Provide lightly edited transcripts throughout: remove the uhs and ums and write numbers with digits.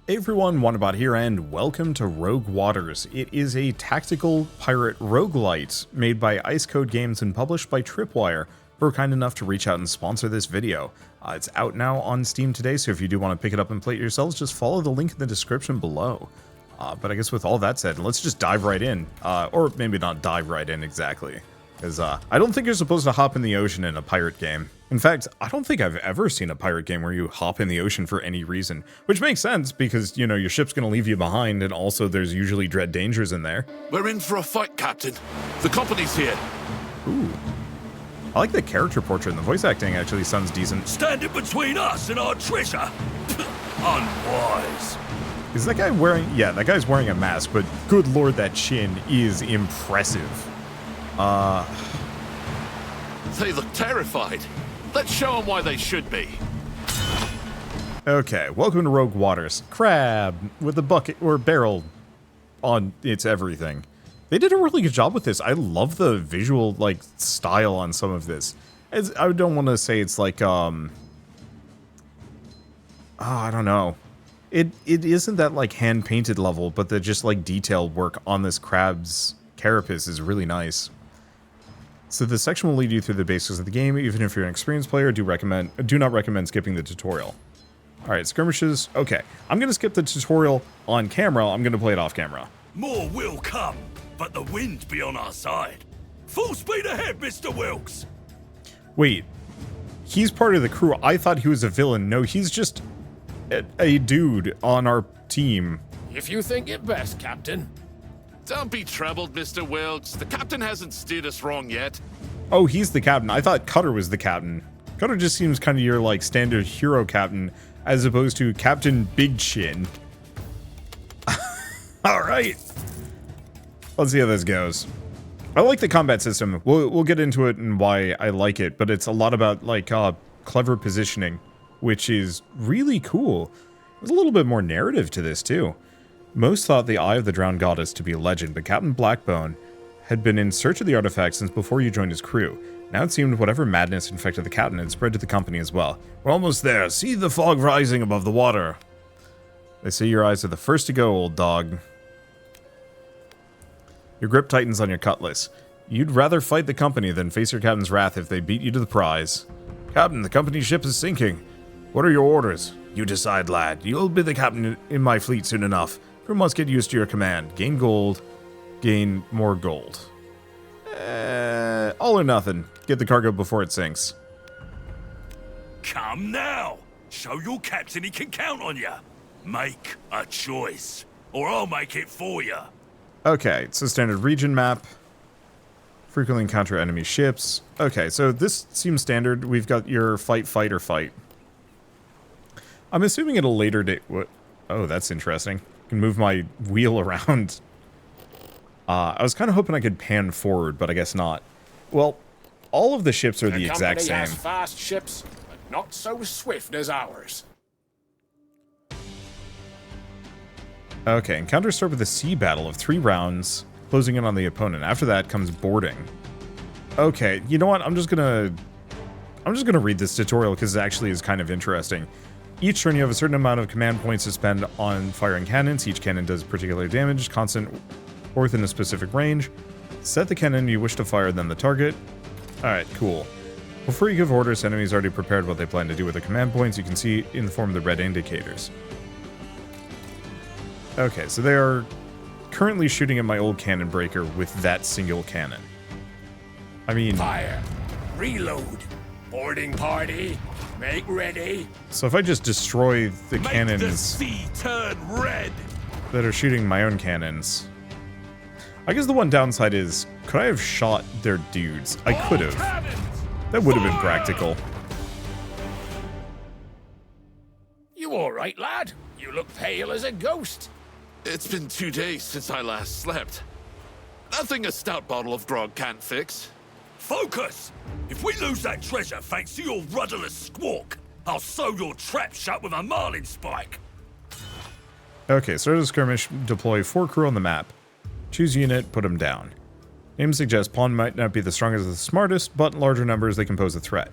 Hey everyone, Wanderbot here, and welcome to Rogue Waters. It is a tactical pirate roguelite made by Ice Code Games and published by Tripwire, who were kind enough to reach out and sponsor this video. It's out now on Steam today, so if you do want to pick it up and play it yourselves, just follow the link in the description below. But I guess with all that said, let's just dive right in. Or maybe not dive right in exactly, because I don't think you're supposed to hop in the ocean in a pirate game. In fact, I don't think I've ever seen a pirate game where you hop in the ocean for any reason, which makes sense because, you know, your ship's going to leave you behind, and also there's usually dread dangers in there. We're in for a fight, Captain. The company's here. Ooh. I like the character portrait, and the voice acting actually sounds decent. Standing between us and our treasure? Unwise. Is that guy wearing... Yeah, that guy's wearing a mask, but good lord, that chin is impressive. They look terrified. Let's show them why they should be. Okay, welcome to Rogue Waters. Crab with a bucket or barrel on its everything. They did a really good job with this. I love the visual, like, style on some of this. I don't want to say it's like, I don't know. It isn't that, like, hand-painted level, but the just, like, detailed work on this crab's carapace is really nice. So this section will lead you through the basics of the game. Even if you're an experienced player, do not recommend skipping the tutorial. Alright, skirmishes. Okay, I'm going to skip the tutorial on camera. I'm going to play it off camera. More will come, but the wind be on our side. Full speed ahead, Mr. Wilkes! Wait, he's part of the crew. I thought he was a villain. No, he's just a dude on our team. If you think it best, Captain. Don't be troubled, Mr. Wilkes. The captain hasn't steered us wrong yet. Oh, he's the captain. I thought Cutter was the captain. Cutter just seems kind of your, like, standard hero captain, as opposed to Captain Big Chin. Alright. Let's see how this goes. I like the combat system. We'll get into it and why I like it, but it's a lot about, like, clever positioning, which is really cool. There's a little bit more narrative to this, too. Most thought the Eye of the Drowned Goddess to be a legend, but Captain Blackbone had been in search of the artifact since before you joined his crew. Now it seemed whatever madness infected the captain had spread to the company as well. We're almost there. See the fog rising above the water. They say your eyes are the first to go, old dog. Your grip tightens on your cutlass. You'd rather fight the company than face your captain's wrath if they beat you to the prize. Captain, the company's ship is sinking. What are your orders? You decide, lad. You'll be the captain in my fleet soon enough. Crew must get used to your command. Gain gold. Gain more gold. All or nothing. Get the cargo before it sinks. Come now! Show your captain he can count on you. Make a choice, or I'll make it for you. Okay, it's a standard region map. Frequently encounter enemy ships. Okay, so this seems standard. We've got your fight, fight, or fight. I'm assuming at a later date... What? Oh, that's interesting. I can move my wheel around. I was kind of hoping I could pan forward, but I guess not. Well, all of the ships are the exact same. Has fast ships, but not so swift as ours. Okay, encounters start with a sea battle of 3 rounds, closing in on the opponent. After that comes boarding. Okay, you know what? I'm just gonna read this tutorial because it actually is kind of interesting. Each turn you have a certain amount of command points to spend on firing cannons. Each cannon does particular damage, constant or within a specific range. Set the cannon you wish to fire, then the target. Alright, cool. Before you give orders, enemies already prepared what they plan to do with the command points. You can see in the form of the red indicators. Okay, so they are currently shooting at my old cannon breaker with that single cannon. I mean... Fire. Reload. Boarding party. Make ready. So if I just destroy the cannons... Make the sea turn red. ...that are shooting my own cannons... I guess the one downside is, could I have shot their dudes? I could have. That would have been practical. You all right, lad? You look pale as a ghost. It's been 2 days since I last slept. Nothing a stout bottle of grog can't fix. Focus! If we lose that treasure thanks to your rudderless squawk, I'll sew your trap shut with a marlin spike. Okay, start a skirmish, deploy 4 crew on the map. Choose unit, put them down. Name suggests pawn might not be the strongest or the smartest, but in larger numbers they can pose a threat.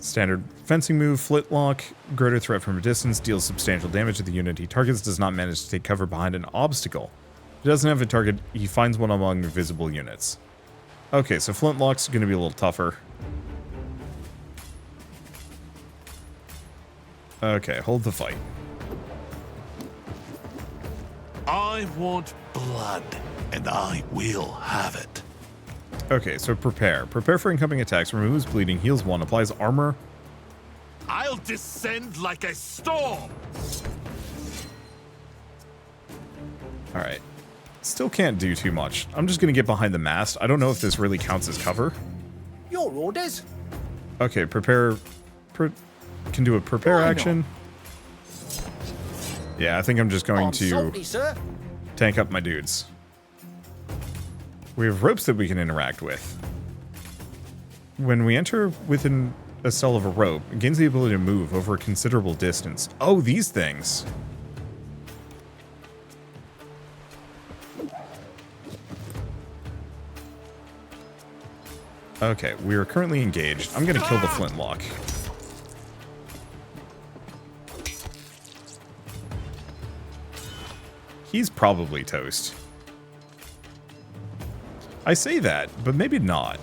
Standard fencing move, flintlock, greater threat from a distance, deals substantial damage to the unit he targets, does not manage to take cover behind an obstacle. If he doesn't have a target, he finds one among visible units. Okay, so flintlock's going to be a little tougher. Okay, hold the fight. I want blood, and I will have it. Okay, so prepare. Prepare for incoming attacks, removes bleeding, heals 1, applies armor. I'll descend like a storm. Alright. Still can't do too much. I'm just going to get behind the mast. I don't know if this really counts as cover. Your orders? Okay, prepare... can do a prepare Why action. Yeah, I think I'm just going I'm to salty, sir. tank up my dudes. We have ropes that we can interact with. When we enter within a cell of a rope, it gains the ability to move over a considerable distance. Oh, these things. Okay, we are currently engaged. I'm going to kill the flintlock. He's probably toast. I say that, but maybe not.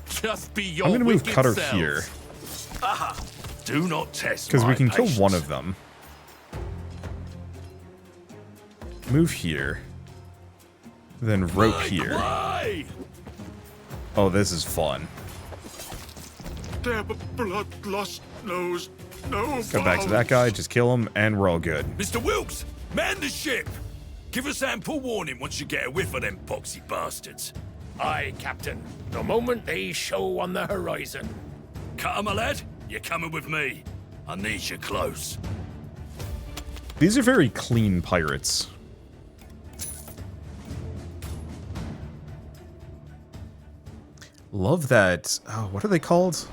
Just be your I'm going to move wicked Cutter selves. here, Aha! Do not test because my we can kill patience. one of them. Move here. Then rope Make here. way! Oh, this is fun. Their bloodlust knows no Go back to that guy, just kill him, and we're all good. Mr. Wilkes, man the ship. Give us ample warning once you get a whiff of them poxy bastards. Aye, Captain. The moment they show on the horizon. Cutter, my lad, you're coming with me. I need you close. These are very clean pirates. Love that. Oh, what are they called?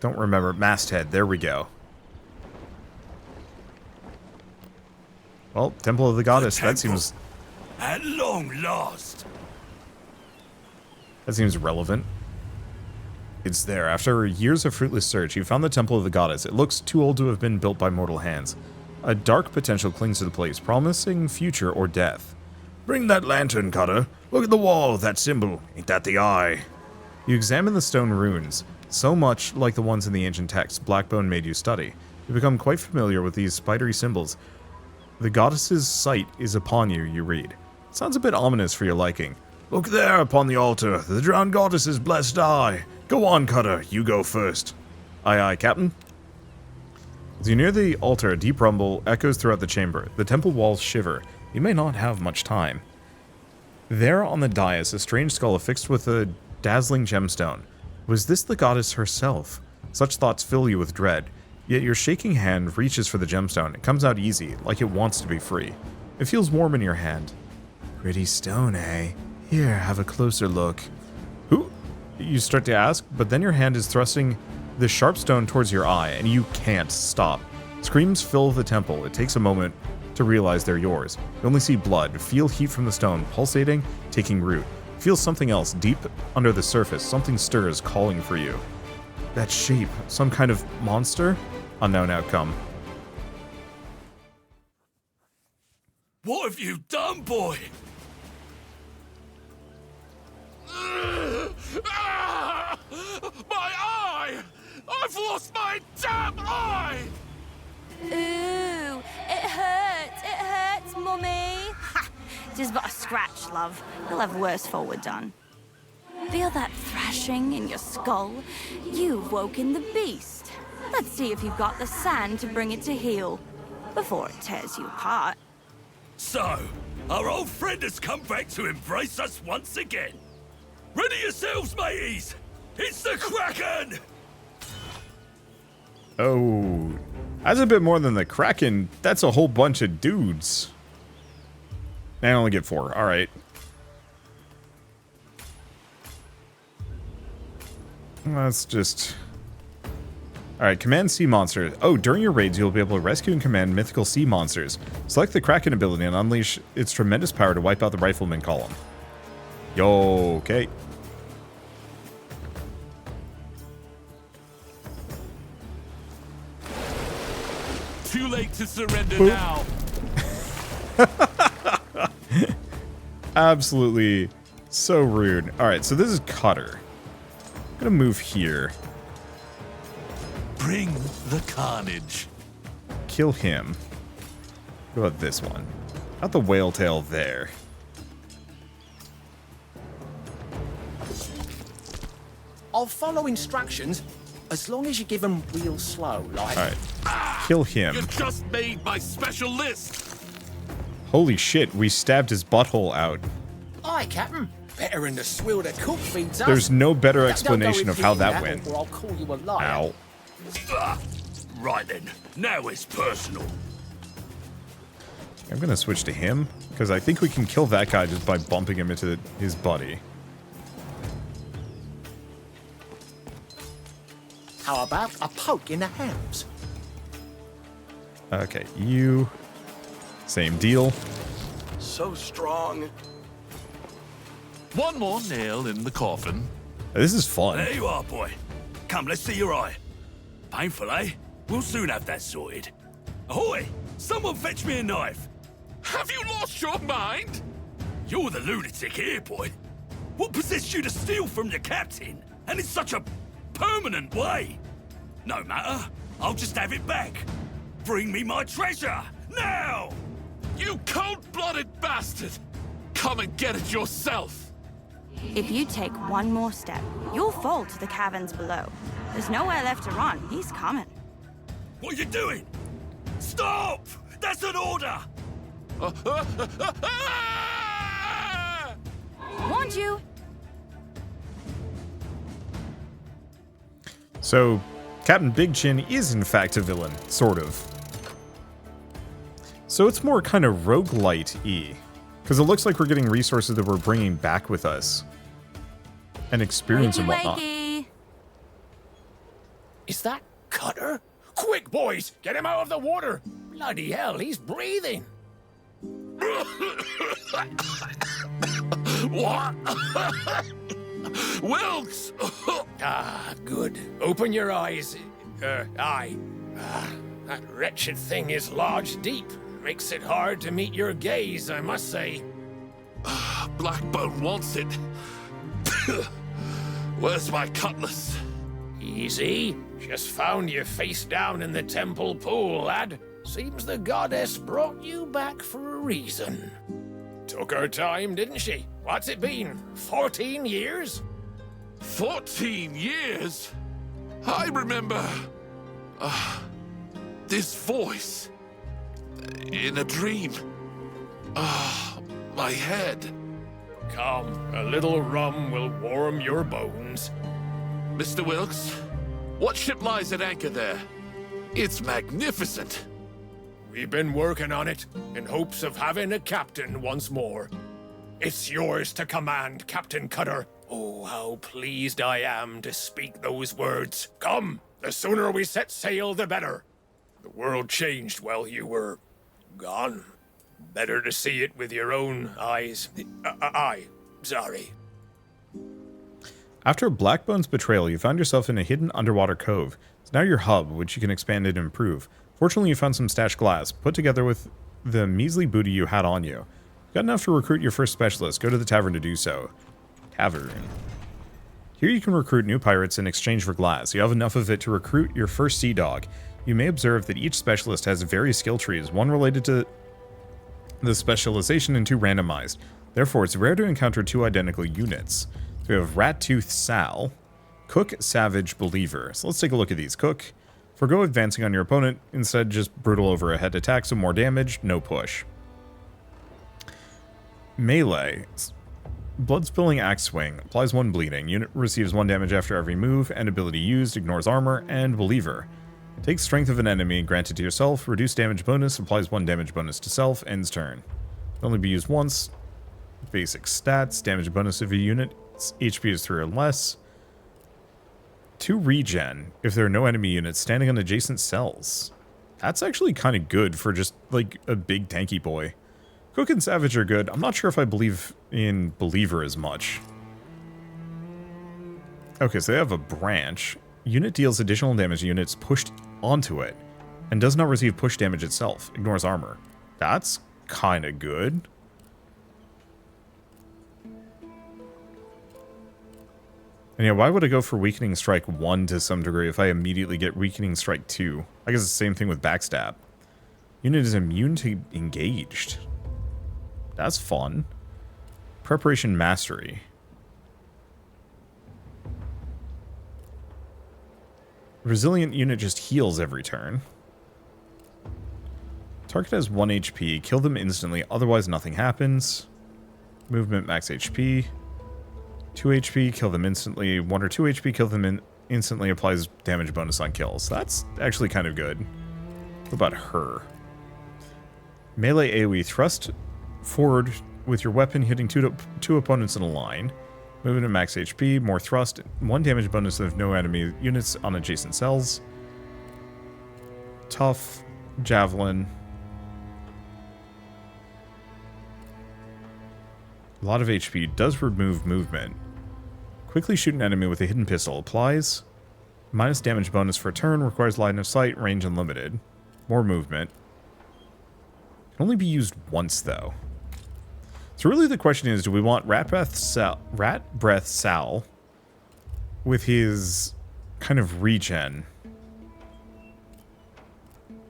Don't remember. Masthead. There we go. Well, Temple of the Goddess. Temple. That seems At long last. relevant. It's there. After years of fruitless search, you found the Temple of the Goddess. It looks too old to have been built by mortal hands. A dark potential clings to the place, promising future or death. Bring that lantern, Cutter. Look at the wall, that symbol. Ain't that the eye? You examine the stone runes, so much like the ones in the ancient text Blackbone made you study. You become quite familiar with these spidery symbols. The goddess's sight is upon you, you read. Sounds a bit ominous for your liking. Look there upon the altar, the drowned goddess's blessed eye. Go on, Cutter, you go first. Aye, aye, Captain. As you near the altar, a deep rumble echoes throughout the chamber. The temple walls shiver. You may not have much time. There on the dais, a strange skull affixed with a dazzling gemstone. Was this the goddess herself? Such thoughts fill you with dread. Yet your shaking hand reaches for the gemstone. It comes out easy, like it wants to be free. It feels warm in your hand. Pretty stone, eh? Here, have a closer look. Who? You start to ask, but then your hand is thrusting the sharp stone towards your eye, and you can't stop. Screams fill the temple. It takes a moment to realize they're yours. You only see blood, feel heat from the stone, pulsating, taking root. Feel something else deep under the surface. Something stirs, calling for you. That shape, some kind of monster? Unknown outcome. What have you done, boy? Ah! My eye! I've lost my damn eye! Ooh, it hurts, Mummy. Ha! Tis but a scratch, love. You'll have worse forward done. Feel that thrashing in your skull? You've woken the beast. Let's see if you've got the sand to bring it to heel, before it tears you apart. So, our old friend has come back to embrace us once again. Ready yourselves, mateys! It's the Kraken! Oh, that's a bit more than the Kraken. That's a whole bunch of dudes. I only get 4. All right. Let's just... All right, command sea monsters. Oh, during your raids, you'll be able to rescue and command mythical sea monsters. Select the Kraken ability and unleash its tremendous power to wipe out the rifleman column. Yo, okay. Too late to surrender now. Absolutely so rude. Alright, so this is Cutter. I'm gonna move here. Bring the carnage. Kill him. What about this one? Got the whale tail there. I'll follow instructions as long as you give them real slow, like. Alright. Kill him. You just made my special list. Holy shit, we stabbed his butthole out. Aye, Captain. Better than the swill that cook feeds us. There's no better Don't go explanation of how repeating that went. Or I'll call you a liar. Ow. Right then, now it's personal. I'm gonna switch to him, because I think we can kill that guy just by bumping him into his buddy. How about a poke in the hams? Okay, you... Same deal. So strong. One more nail in the coffin. This is fun. There you are, boy. Come, let's see your eye. Painful, eh? We'll soon have that sorted. Ahoy! Someone fetch me a knife. Have you lost your mind? You're the lunatic here, boy. What possessed you to steal from your captain? And in such a permanent way? No matter. I'll just have it back. Bring me my treasure, now! You cold-blooded bastard! Come and get it yourself! If you take one more step, you'll fall to the caverns below. There's nowhere left to run. He's coming. What are you doing? Stop! That's an order! Warned you. So, Captain Big Chin is in fact a villain, sort of. So it's more kind of roguelite-y, because it looks like we're getting resources that we're bringing back with us. And experience and whatnot. Wakey. Is that Cutter? Quick, boys! Get him out of the water! Bloody hell, he's breathing! What? Wilkes! Ah, good. Open your eyes. Aye. That wretched thing is lodged deep. Makes it hard to meet your gaze, I must say. Blackbone wants it. Where's my cutlass? Easy. Just found you face down in the temple pool, lad. Seems the goddess brought you back for a reason. Took her time, didn't she? What's it been? 14 years? 14 years? I remember... this voice. In a dream. My head. Come, a little rum will warm your bones. Mr. Wilkes, what ship lies at anchor there? It's magnificent. We've been working on it, in hopes of having a captain once more. It's yours to command, Captain Cutter. Oh, how pleased I am to speak those words. Come, the sooner we set sail, the better. The world changed while you were gone. Better to see it with your own eyes. Sorry. After Blackbone's betrayal, you found yourself in a hidden underwater cove. It's now your hub, which you can expand and improve. Fortunately, you found some stashed glass, put together with the measly booty you had on you. Got enough to recruit your first specialist. Go to the tavern to do so. Tavern. Here you can recruit new pirates in exchange for glass. You have enough of it to recruit your first sea dog. You may observe that each specialist has various skill trees, one related to the specialization and two randomized. Therefore, it's rare to encounter two identical units. So we have Rat-Tooth Sal, Cook, Savage, Believer. So let's take a look at these. Cook, forgo advancing on your opponent. Instead, just brutal overhead attack, so more damage, no push. Melee, blood-spilling axe swing, applies 1 bleeding. Unit receives 1 damage after every move, and ability used, ignores armor, and Believer. Take strength of an enemy, grant it to yourself, reduce damage bonus, applies 1 damage bonus to self, ends turn. Can only be used once. Basic stats, damage bonus of a unit, HP is 3 or less. 2 regen if there are no enemy units standing on adjacent cells. That's actually kind of good for just, like, a big tanky boy. Cook and Savage are good. I'm not sure if I believe in Believer as much. Okay, so they have a branch. Unit deals additional damage to units pushed onto it. And does not receive push damage itself. Ignores armor. That's kind of good. And yeah, why would I go for Weakening Strike 1 to some degree if I immediately get Weakening Strike 2? I guess it's the same thing with Backstab. Unit is immune to engaged. That's fun. Preparation Mastery. Resilient unit just heals every turn. Target has 1 HP. Kill them instantly, otherwise nothing happens. Movement max HP. 2 HP, kill them instantly. 1 or 2 HP, kill them instantly, applies damage bonus on kills. That's actually kind of good. What about her? Melee AoE, thrust forward with your weapon, hitting two opponents in a line. Movement at max HP, more thrust, 1 damage bonus if no enemy units on adjacent cells. Tough, javelin. A lot of HP, does remove movement. Quickly shoot an enemy with a hidden pistol, applies. Minus damage bonus for a turn, requires line of sight, range unlimited. More movement. Can only be used once though. So really the question is, do we want Rat Breath Sal with his kind of regen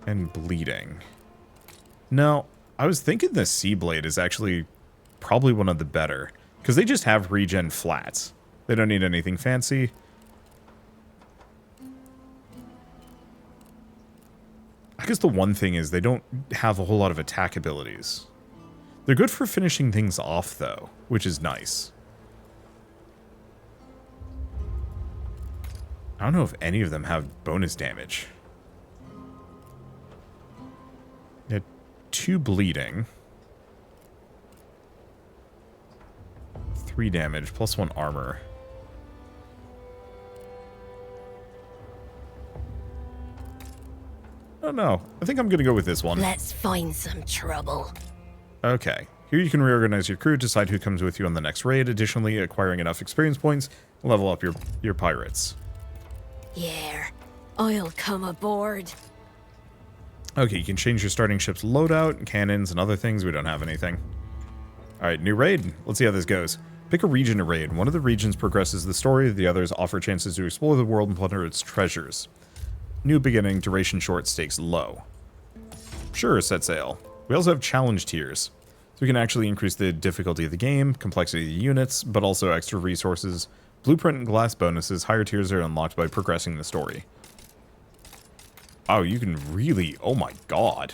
and bleeding? No, I was thinking the Sea Blade is actually probably one of the better, because they just have regen flats. They don't need anything fancy. I guess the one thing is they don't have a whole lot of attack abilities. They're good for finishing things off, though, which is nice. I don't know if any of them have bonus damage. They had 2 bleeding. 3 damage, plus 1 armor. I don't know. I think I'm going to go with this one. Let's find some trouble. Okay. Here you can reorganize your crew, decide who comes with you on the next raid. Additionally, acquiring enough experience points, level up your pirates. Yeah, I'll come aboard. Okay, you can change your starting ship's loadout, cannons, and other things. We don't have anything. Alright, new raid. Let's see how this goes. Pick a region to raid. One of the regions progresses the story, the others offer chances to explore the world and plunder its treasures. New beginning, duration short, stakes low. Sure, set sail. We also have challenge tiers, so we can actually increase the difficulty of the game, complexity of the units, but also extra resources, blueprint and glass bonuses. Higher tiers are unlocked by progressing the story. Oh, you can really... Oh my god.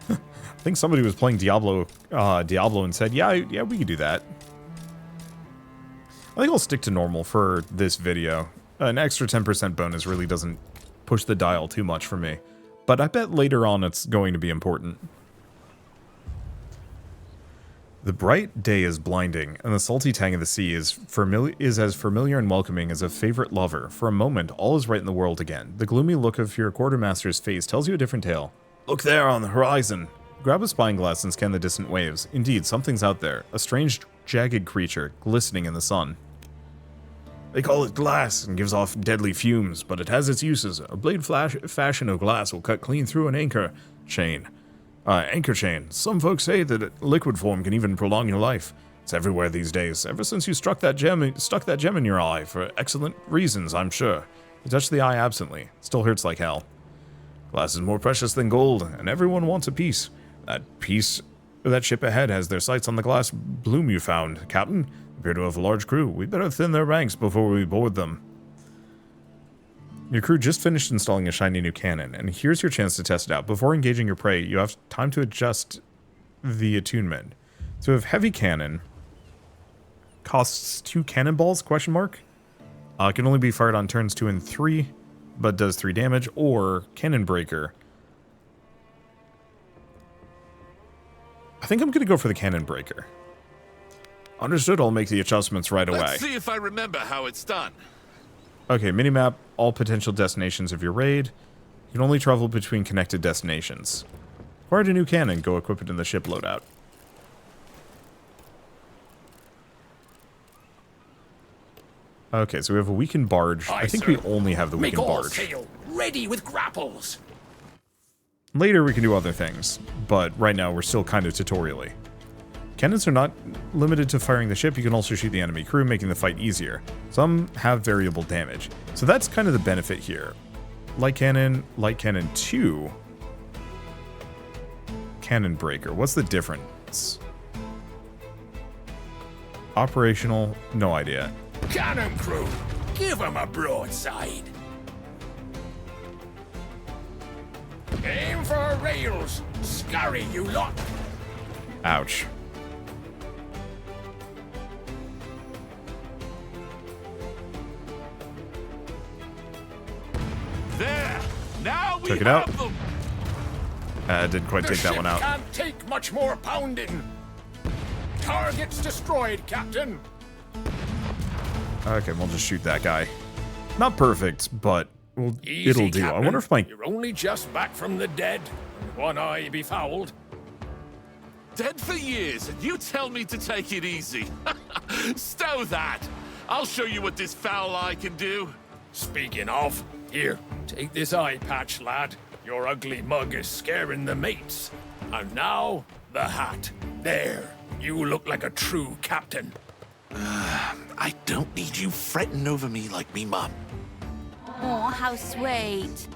I think somebody was playing Diablo and said, yeah, we could do that. I think I'll stick to normal for this video. An extra 10% bonus really doesn't push the dial too much for me. But I bet later on it's going to be important. The bright day is blinding, and the salty tang of the sea is as familiar and welcoming as a favorite lover. For a moment, all is right in the world again. The gloomy look of your quartermaster's face tells you a different tale. Look there on the horizon. Grab a spyglass and scan the distant waves. Indeed, something's out there. A strange, jagged creature, glistening in the sun. They call it glass and gives off deadly fumes, but it has its uses. A blade fashion of glass will cut clean through an anchor chain. Some folks say that liquid form can even prolong your life. It's everywhere these days. Ever since you stuck that gem in your eye, for excellent reasons, I'm sure. You touched the eye absently. Still hurts like hell. Glass is more precious than gold, and everyone wants a piece. That ship ahead has their sights on the glass bloom you found, Captain. Appear to have a large crew. We'd better thin their ranks before we board them. Your crew just finished installing a shiny new cannon, and here's your chance to test it out. Before engaging your prey, you have time to adjust the attunement. So we have heavy cannon. Costs 2 cannonballs, question mark. Can only be fired on turns 2 and 3, but does 3 damage, or cannon breaker. I think I'm going to go for the cannon breaker. Understood, I'll make the adjustments right away. Let's see if I remember how it's done. Okay, minimap, all potential destinations of your raid. You can only travel between connected destinations. Acquired a new cannon, go equip it in the ship loadout. Okay, so we have a weakened barge. I think sir. we only have the Make weakened all barge. sail, ready with grapples. Later we can do other things, but right now we're still kind of tutorially. Cannons are not limited to firing the ship, you can also shoot the enemy crew, making the fight easier. Some have variable damage. So that's kind of the benefit here. Light Cannon 2, Cannon Breaker. What's the difference? Operational, no idea. Cannon crew, give 'em a broadside. Aim for rails. Scurry, you lot. Ouch. There! Now we Took it out. have them! Didn't quite The take that ship one out. can't take much more pounding. Targets destroyed, Captain. Okay, we'll just shoot that guy. Not perfect, but Easy, it'll do. Captain. I wonder if my... You're only just back from the dead. One eye befouled. Dead for years, and you tell me to take it easy. Stow that! I'll show you what this foul eye can do. Speaking of, here, take this eye patch, lad. Your ugly mug is scaring the mates. And now, the hat. There, you look like a true captain. I don't need you fretting over me like me mum. Oh, how sweet.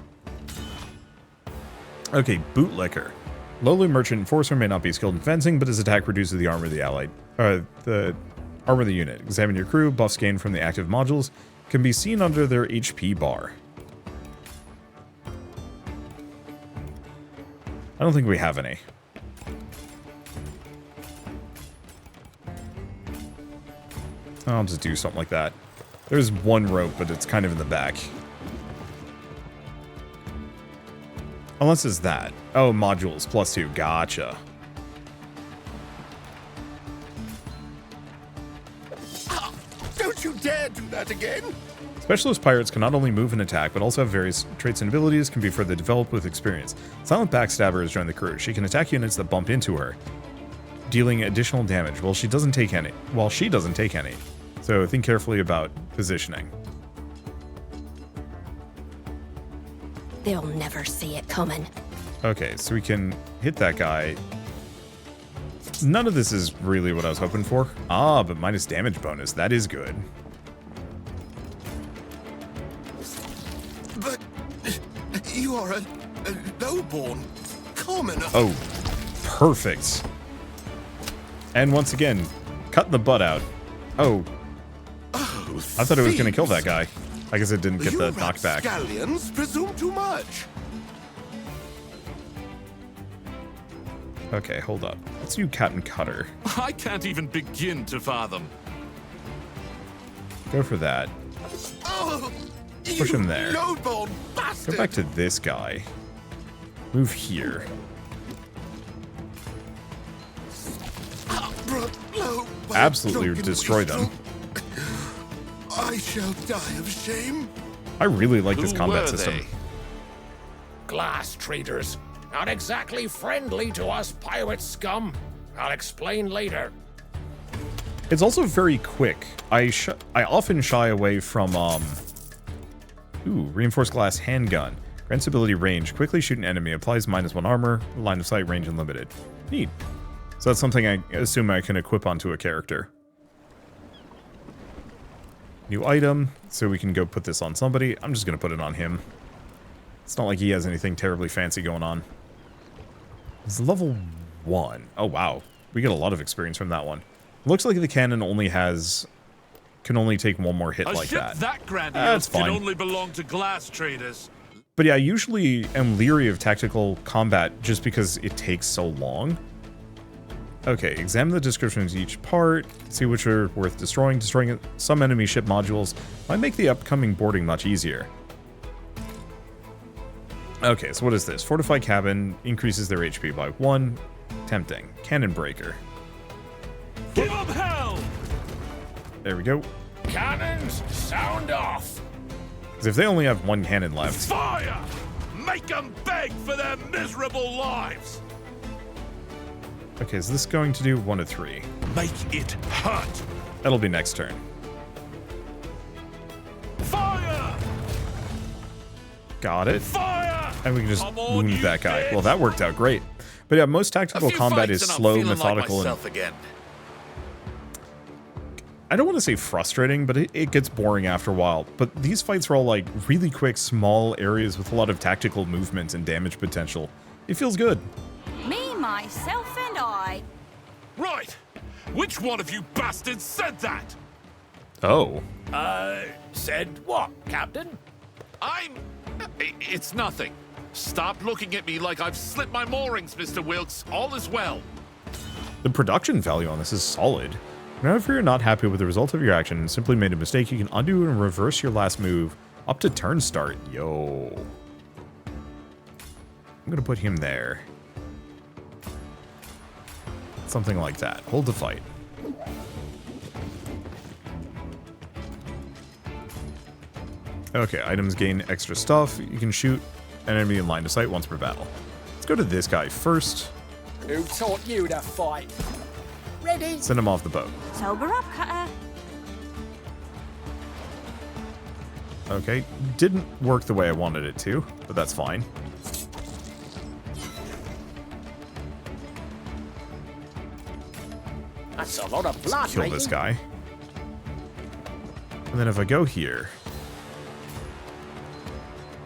Okay, Bootlicker. Lowly merchant enforcer may not be skilled in fencing, but his attack reduces the armor of the allied, the armor of the unit. Examine your crew. Buffs gained from the active modules can be seen under their HP bar. I don't think we have any. I'll just do something like that. There's one rope, but it's kind of in the back. Unless it's that. Oh, modules, +2. Gotcha. Don't you dare do that again! Specialist pirates can not only move and attack, but also have various traits and abilities can be further developed with experience. Silent Backstabber has joined the crew. She can attack units that bump into her, dealing additional damage while she doesn't take any. So think carefully about positioning. They'll never see it coming. Okay, so we can hit that guy. None of this is really what I was hoping for. Ah, but minus damage bonus. That is good. But you are a lowborn commoner. Oh, perfect. And once again, cutting the butt out. Oh, I thought it was going to kill that guy. I guess it didn't get the knockback. Scallions presume too much. Okay, hold up. Let's do Cat and Cutter. I can't even begin to fathom. Go for that. Oh, Push him there. Lowborn bastard. Go back to this guy. Move here. Absolutely destroy them. I shall die of shame. I really like this Who combat were system. they? Glass traders. Not exactly friendly to us pirate scum. I'll explain later. It's also very quick. I often shy away from reinforced glass handgun. Grants ability range. Quickly shoot an enemy. Applies -1 armor. Line of sight range unlimited. Neat. So that's something I assume I can equip onto a character. New item. So we can go put this on somebody. I'm just going to put it on him. It's not like he has anything terribly fancy going on. It's level 1. Oh, wow. We get a lot of experience from that one. Looks like the cannon can only take one more hit A like ship that. that That's grandiose can fine. only belong to glass traders. But yeah, I usually am leery of tactical combat just because it takes so long. Okay, examine the descriptions of each part, see which are worth destroying. Destroying some enemy ship modules might make the upcoming boarding much easier. Okay, so what is this? Fortified cabin increases their HP by 1. Tempting. Cannon breaker. Give 'em hell! There we go. Cannons, sound off! Because if they only have 1 cannon left, Fire! Make them beg for their miserable lives! okay, is this going to do 1 of 3? Make it hurt! That'll be next turn. Got it. Fire! And we can just Come on, wound you that guy. bitch! Well, that worked out great. But yeah, most tactical A few combat fights is and I'm slow, feeling methodical, like and myself again. I don't want to say frustrating, but it gets boring after a while. But these fights are all like really quick, small areas with a lot of tactical movement and damage potential. It feels good. Me, myself, and I. Right. Which one of you bastards said that? Oh. Said what, Captain? It's nothing. Stop looking at me like I've slipped my moorings, Mr. Wilkes. All is well. The production value on this is solid. Now, if you're not happy with the result of your action and simply made a mistake, you can undo and reverse your last move up to turn start. Yo. I'm gonna put him there. Something like that. Hold the fight. Okay, items gain extra stuff. You can shoot an enemy in line of sight once per battle. Let's go to this guy first. Who taught you to fight? Ready? Send him off the boat. Sober up, Cutter. Okay, didn't work the way I wanted it to, but that's fine. That's a lot of blood, Kill this guy. And then if I go here,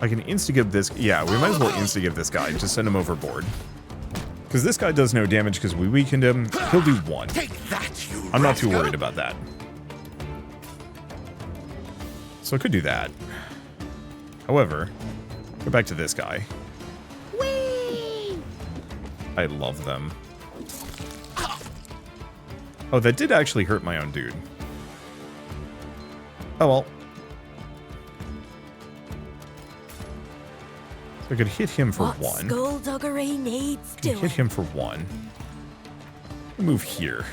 I can insta-give this. Yeah, we might as well insta-give this guy. Just send him overboard. Because this guy does no damage because we weakened him. He'll do 1. Take that, you I'm not too rascal. worried about that. So I could do that. However, go back to this guy. Whee! I love them. Oh, that did actually hurt my own dude. Oh well. So I could hit him for What 1. skullduggery needs Hit doing. him for 1. Move here.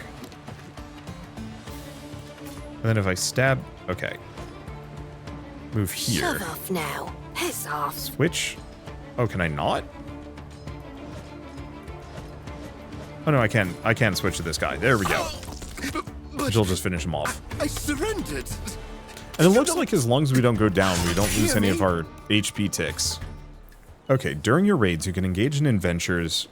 And then if I stab... Okay. Move here. Shove off now. Piss off. Switch. Oh, can I not? Oh no, I can. I can switch to this guy. There we go. But She'll just finish him off. I surrendered. And it looks like as long as we don't go down, we don't lose any of our HP ticks. Okay, during your raids, you can engage in adventures.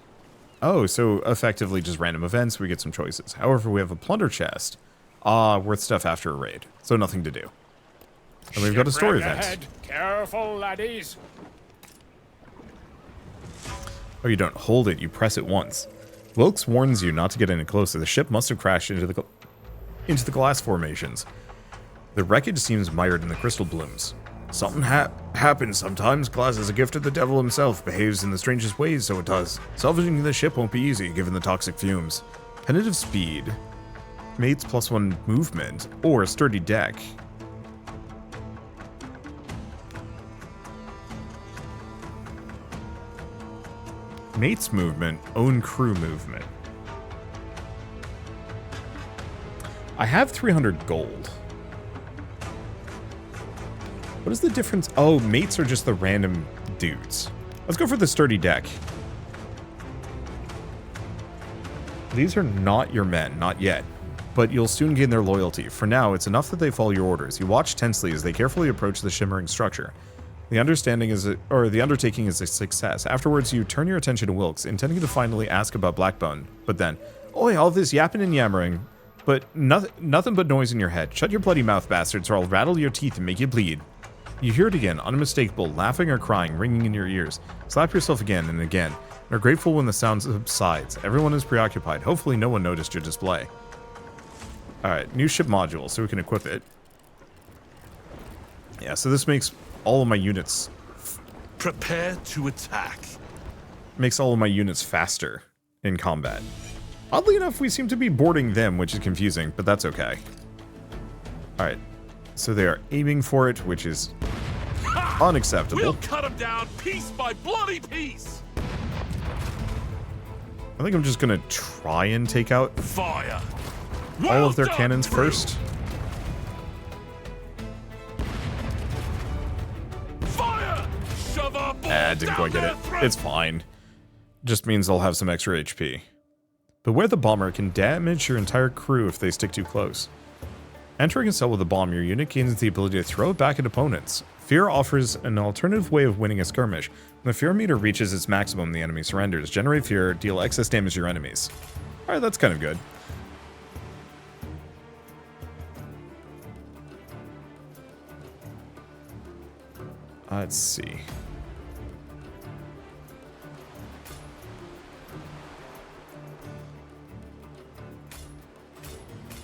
Oh, so effectively just random events, we get some choices. However, we have a plunder chest. Worth stuff after a raid, so nothing to do. And we've got a story Shipwreck event. ahead. Careful, laddies. Oh, you don't hold it, you press it once. Wilkes warns you not to get any closer. The ship must have crashed into the glass formations. The wreckage seems mired in the crystal blooms. Something happens sometimes. Glass is a gift of the devil himself. Behaves in the strangest ways, so it does. Salvaging the ship won't be easy, given the toxic fumes. Tentative speed. Mates +1 movement. Or sturdy deck. Mates movement. Own crew movement. I have 300 gold. What is the difference? Oh, mates are just the random dudes. Let's go for the sturdy deck. These are not your men, not yet. But you'll soon gain their loyalty. For now, it's enough that they follow your orders. You watch tensely as they carefully approach the shimmering structure. The undertaking is a success. Afterwards, you turn your attention to Wilkes, intending to finally ask about Blackbone. But then, oi, all this yapping and yammering, but nothing but noise in your head. Shut your bloody mouth, bastards, or I'll rattle your teeth and make you bleed. You hear it again, unmistakable, laughing or crying, ringing in your ears. Slap yourself again and again, and are grateful when the sound subsides. Everyone is preoccupied. Hopefully no one noticed your display. Alright, new ship module, so we can equip it. Yeah, so this makes all of my units... Prepare to attack. Makes all of my units faster in combat. Oddly enough, we seem to be boarding them, which is confusing, but that's okay. Alright, so they are aiming for it, which is unacceptable. We'll cut them down piece by bloody piece. I think I'm just gonna try and take out Fire. all of their Well done, cannons crew. first. Fire. Shove our ball Didn't down quite get their it. throat. It's fine. Just means they'll have some extra HP. Beware the bomber can damage your entire crew if they stick too close. Entering a cell with a bomb, your unit gains the ability to throw it back at opponents. Fear offers an alternative way of winning a skirmish. When the fear meter reaches its maximum, the enemy surrenders. Generate fear, deal excess damage to your enemies. Alright, that's kind of good. Let's see.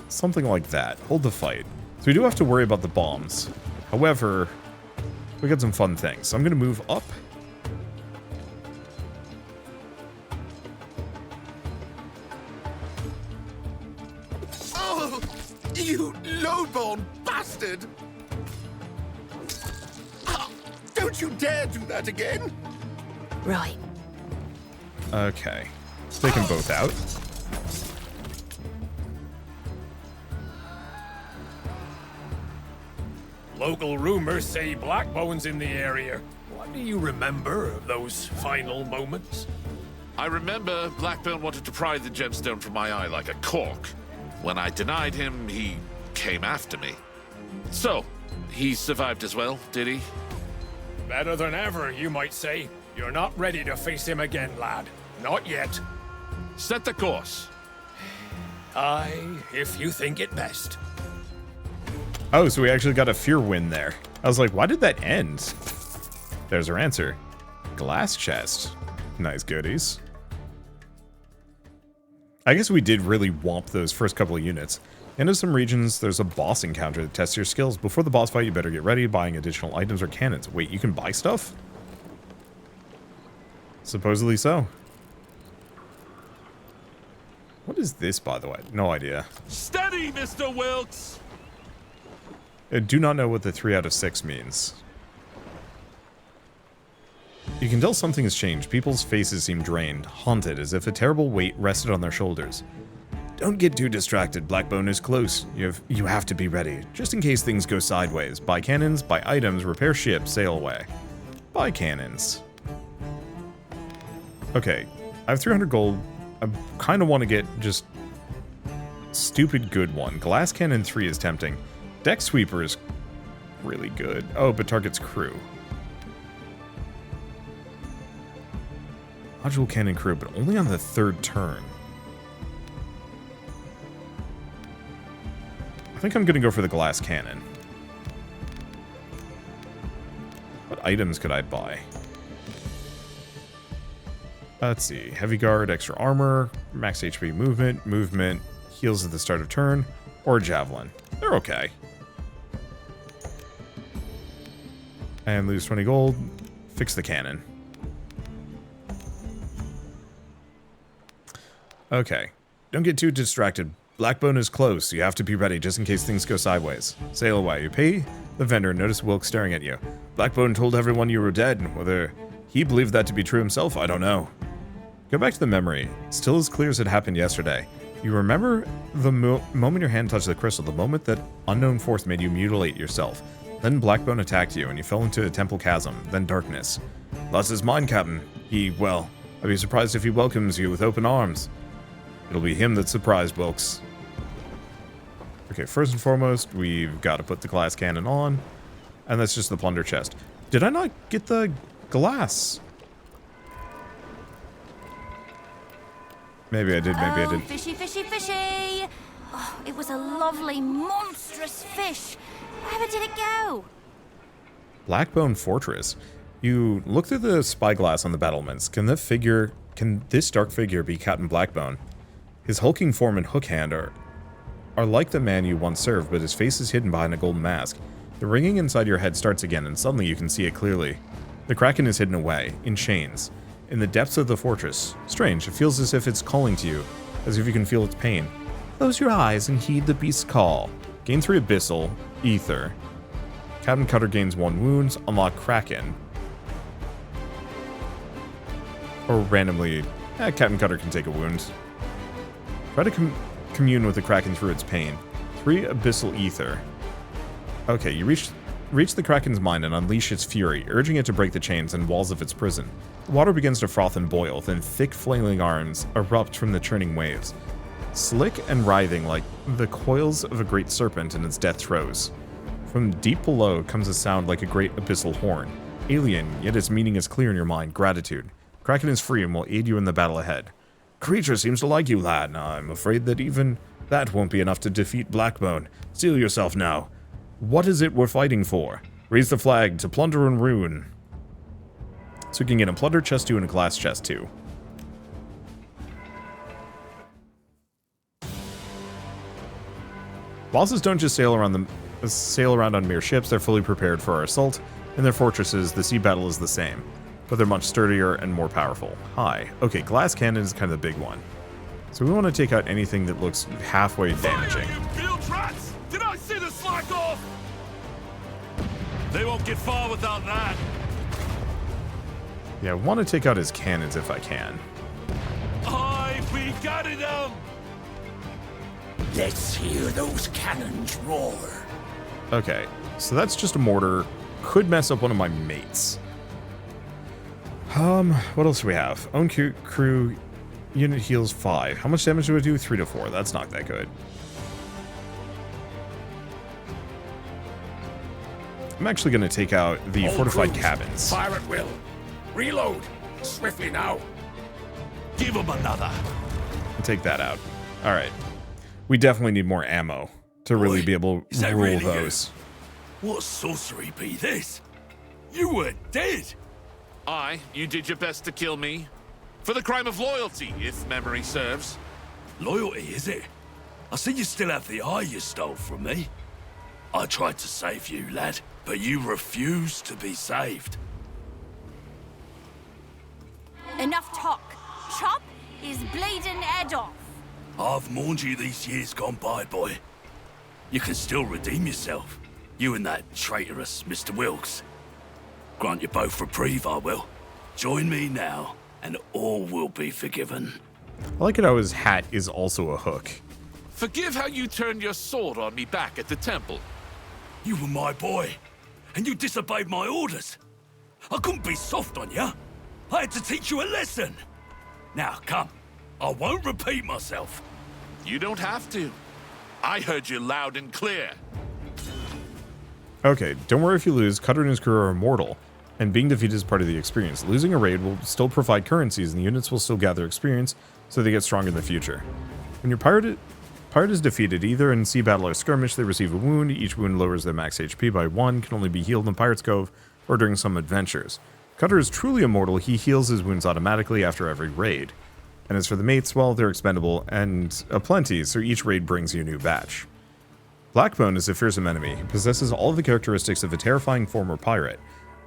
Something like that. Hold the fight. So we do have to worry about the bombs. However, we got some fun things. So I'm going to move up. Oh, you low-born bastard! Ah, don't you dare do that again! Right. Okay. Take them both out. Local rumors say Blackbone's in the area. What do you remember of those final moments? I remember Blackbone wanted to pry the gemstone from my eye like a cork. When I denied him, he came after me. So, he survived as well, did he? Better than ever, you might say. You're not ready to face him again, lad. Not yet. Set the course. Aye, if you think it best. Oh, so we actually got a fear win there. I was like, why did that end? There's our answer. Glass chest. Nice goodies. I guess we did really womp those first couple of units. Into some regions, there's a boss encounter that tests your skills. Before the boss fight, you better get ready, buying additional items or cannons. Wait, you can buy stuff? Supposedly so. What is this, by the way? No idea. Steady, Mr. Wilkes! I do not know what the 3 out of 6 means. You can tell something has changed. People's faces seem drained, haunted, as if a terrible weight rested on their shoulders. Don't get too distracted. Blackbone is close. You have to be ready, just in case things go sideways. Buy cannons, buy items, repair ships, sail away. Buy cannons. Okay, I have 300 gold. I kind of want to get just stupid good one. Glass Cannon 3 is tempting. Deck Sweeper is really good. Oh, but targets crew. Module Cannon crew, but only on the 3rd turn. I think I'm going to go for the Glass Cannon. What items could I buy? Let's see. Heavy Guard, extra armor, max HP movement, heals at the start of turn, or Javelin. They're okay. And lose 20 gold. Fix the cannon. Okay. Don't get too distracted. Blackbone is close. You have to be ready just in case things go sideways. Sail away. You pay the vendor and notice Wilkes staring at you. Blackbone told everyone you were dead. Whether he believed that to be true himself, I don't know. Go back to the memory. Still as clear as it happened yesterday. You remember the moment your hand touched the crystal, the moment that unknown force made you mutilate yourself. Then Blackbone attacked you, and you fell into a temple chasm, then darkness. Lost his mind, Captain. Well, I'd be surprised if he welcomes you with open arms. It'll be him that's surprised, Wilkes. Okay, first and foremost, we've got to put the glass cannon on, and that's just the plunder chest. Did I not get the glass? Maybe I did, maybe I didn't. Fishy, fishy, fishy! Oh, it was a lovely, monstrous fish. Wherever did it go? Blackbone Fortress. You look through the spyglass on the battlements. Can this dark figure be Captain Blackbone? His hulking form and hook hand are like the man you once served, but his face is hidden behind a golden mask. The ringing inside your head starts again, and suddenly you can see it clearly. The Kraken is hidden away, in chains, in the depths of the fortress. Strange, it feels as if it's calling to you, as if you can feel its pain. Close your eyes and heed the beast's call. Gain 3 Abyssal, Ether. Captain Cutter gains 1 wounds, unlock Kraken. Or randomly, Captain Cutter can take a wound. Try to commune with the Kraken through its pain. 3 Abyssal Ether. Okay, you reach the Kraken's mind and unleash its fury, urging it to break the chains and walls of its prison. The water begins to froth and boil, then thick flailing arms erupt from the churning waves. Slick and writhing like the coils of a great serpent in its death throes. From deep below comes a sound like a great abyssal horn. Alien, yet its meaning is clear in your mind. Gratitude. Kraken is free and will aid you in the battle ahead. Creature seems to like you, lad. I'm afraid that even that won't be enough to defeat Blackbone. Steel yourself now. What is it we're fighting for? Raise the flag to plunder and ruin. So we can get a plunder chest 2 and a glass chest 2. Bosses don't just sail around on mere ships. They're fully prepared for our assault. In their fortresses, the sea battle is the same, but they're much sturdier and more powerful. Hi. Okay, glass cannon is kind of the big one. So we want to take out anything that looks halfway damaging. Fire, you field rats! Did I see the slack off? They won't get far without that. Yeah, I want to take out his cannons if I can. Aye, we got it, Let's hear those cannons roar. Okay, so that's just a mortar. Could mess up one of my mates. What else do we have? Own crew unit heals 5. How much damage do I do? 3 to 4. That's not that good. I'm actually going to take out the fortified cabins. Fire at will. Reload. Swiftly now. Give them another. Take that out. All right. We definitely need more ammo to really be able to rule those. What sorcery be this? You were dead. Aye, you did your best to kill me. For the crime of loyalty, if memory serves. Loyalty, is it? I see you still have the eye you stole from me. I tried to save you, lad, but you refused to be saved. Enough talk. Chop his bleeding head off. I've mourned you these years gone by, boy. You can still redeem yourself. You and that traitorous Mr. Wilkes. Grant you both reprieve, I will. Join me now, and all will be forgiven. I like it how his hat is also a hook. Forgive how you turned your sword on me back at the temple. You were my boy, and you disobeyed my orders. I couldn't be soft on you. I had to teach you a lesson. Now, come. I won't repeat myself. You don't have to. I heard you loud and clear. Okay, don't worry if you lose. Cutter and his crew are immortal, and being defeated is part of the experience. Losing a raid will still provide currencies, and the units will still gather experience, so they get stronger in the future. When your pirate is defeated, either in sea battle or skirmish, they receive a wound. Each wound lowers their max HP by 1, can only be healed in Pirate's Cove or during some adventures. Cutter is truly immortal. He heals his wounds automatically after every raid. And as for the mates, well, they're expendable and aplenty, so each raid brings you a new batch. Blackbone is a fearsome enemy. He possesses all of the characteristics of a terrifying former pirate.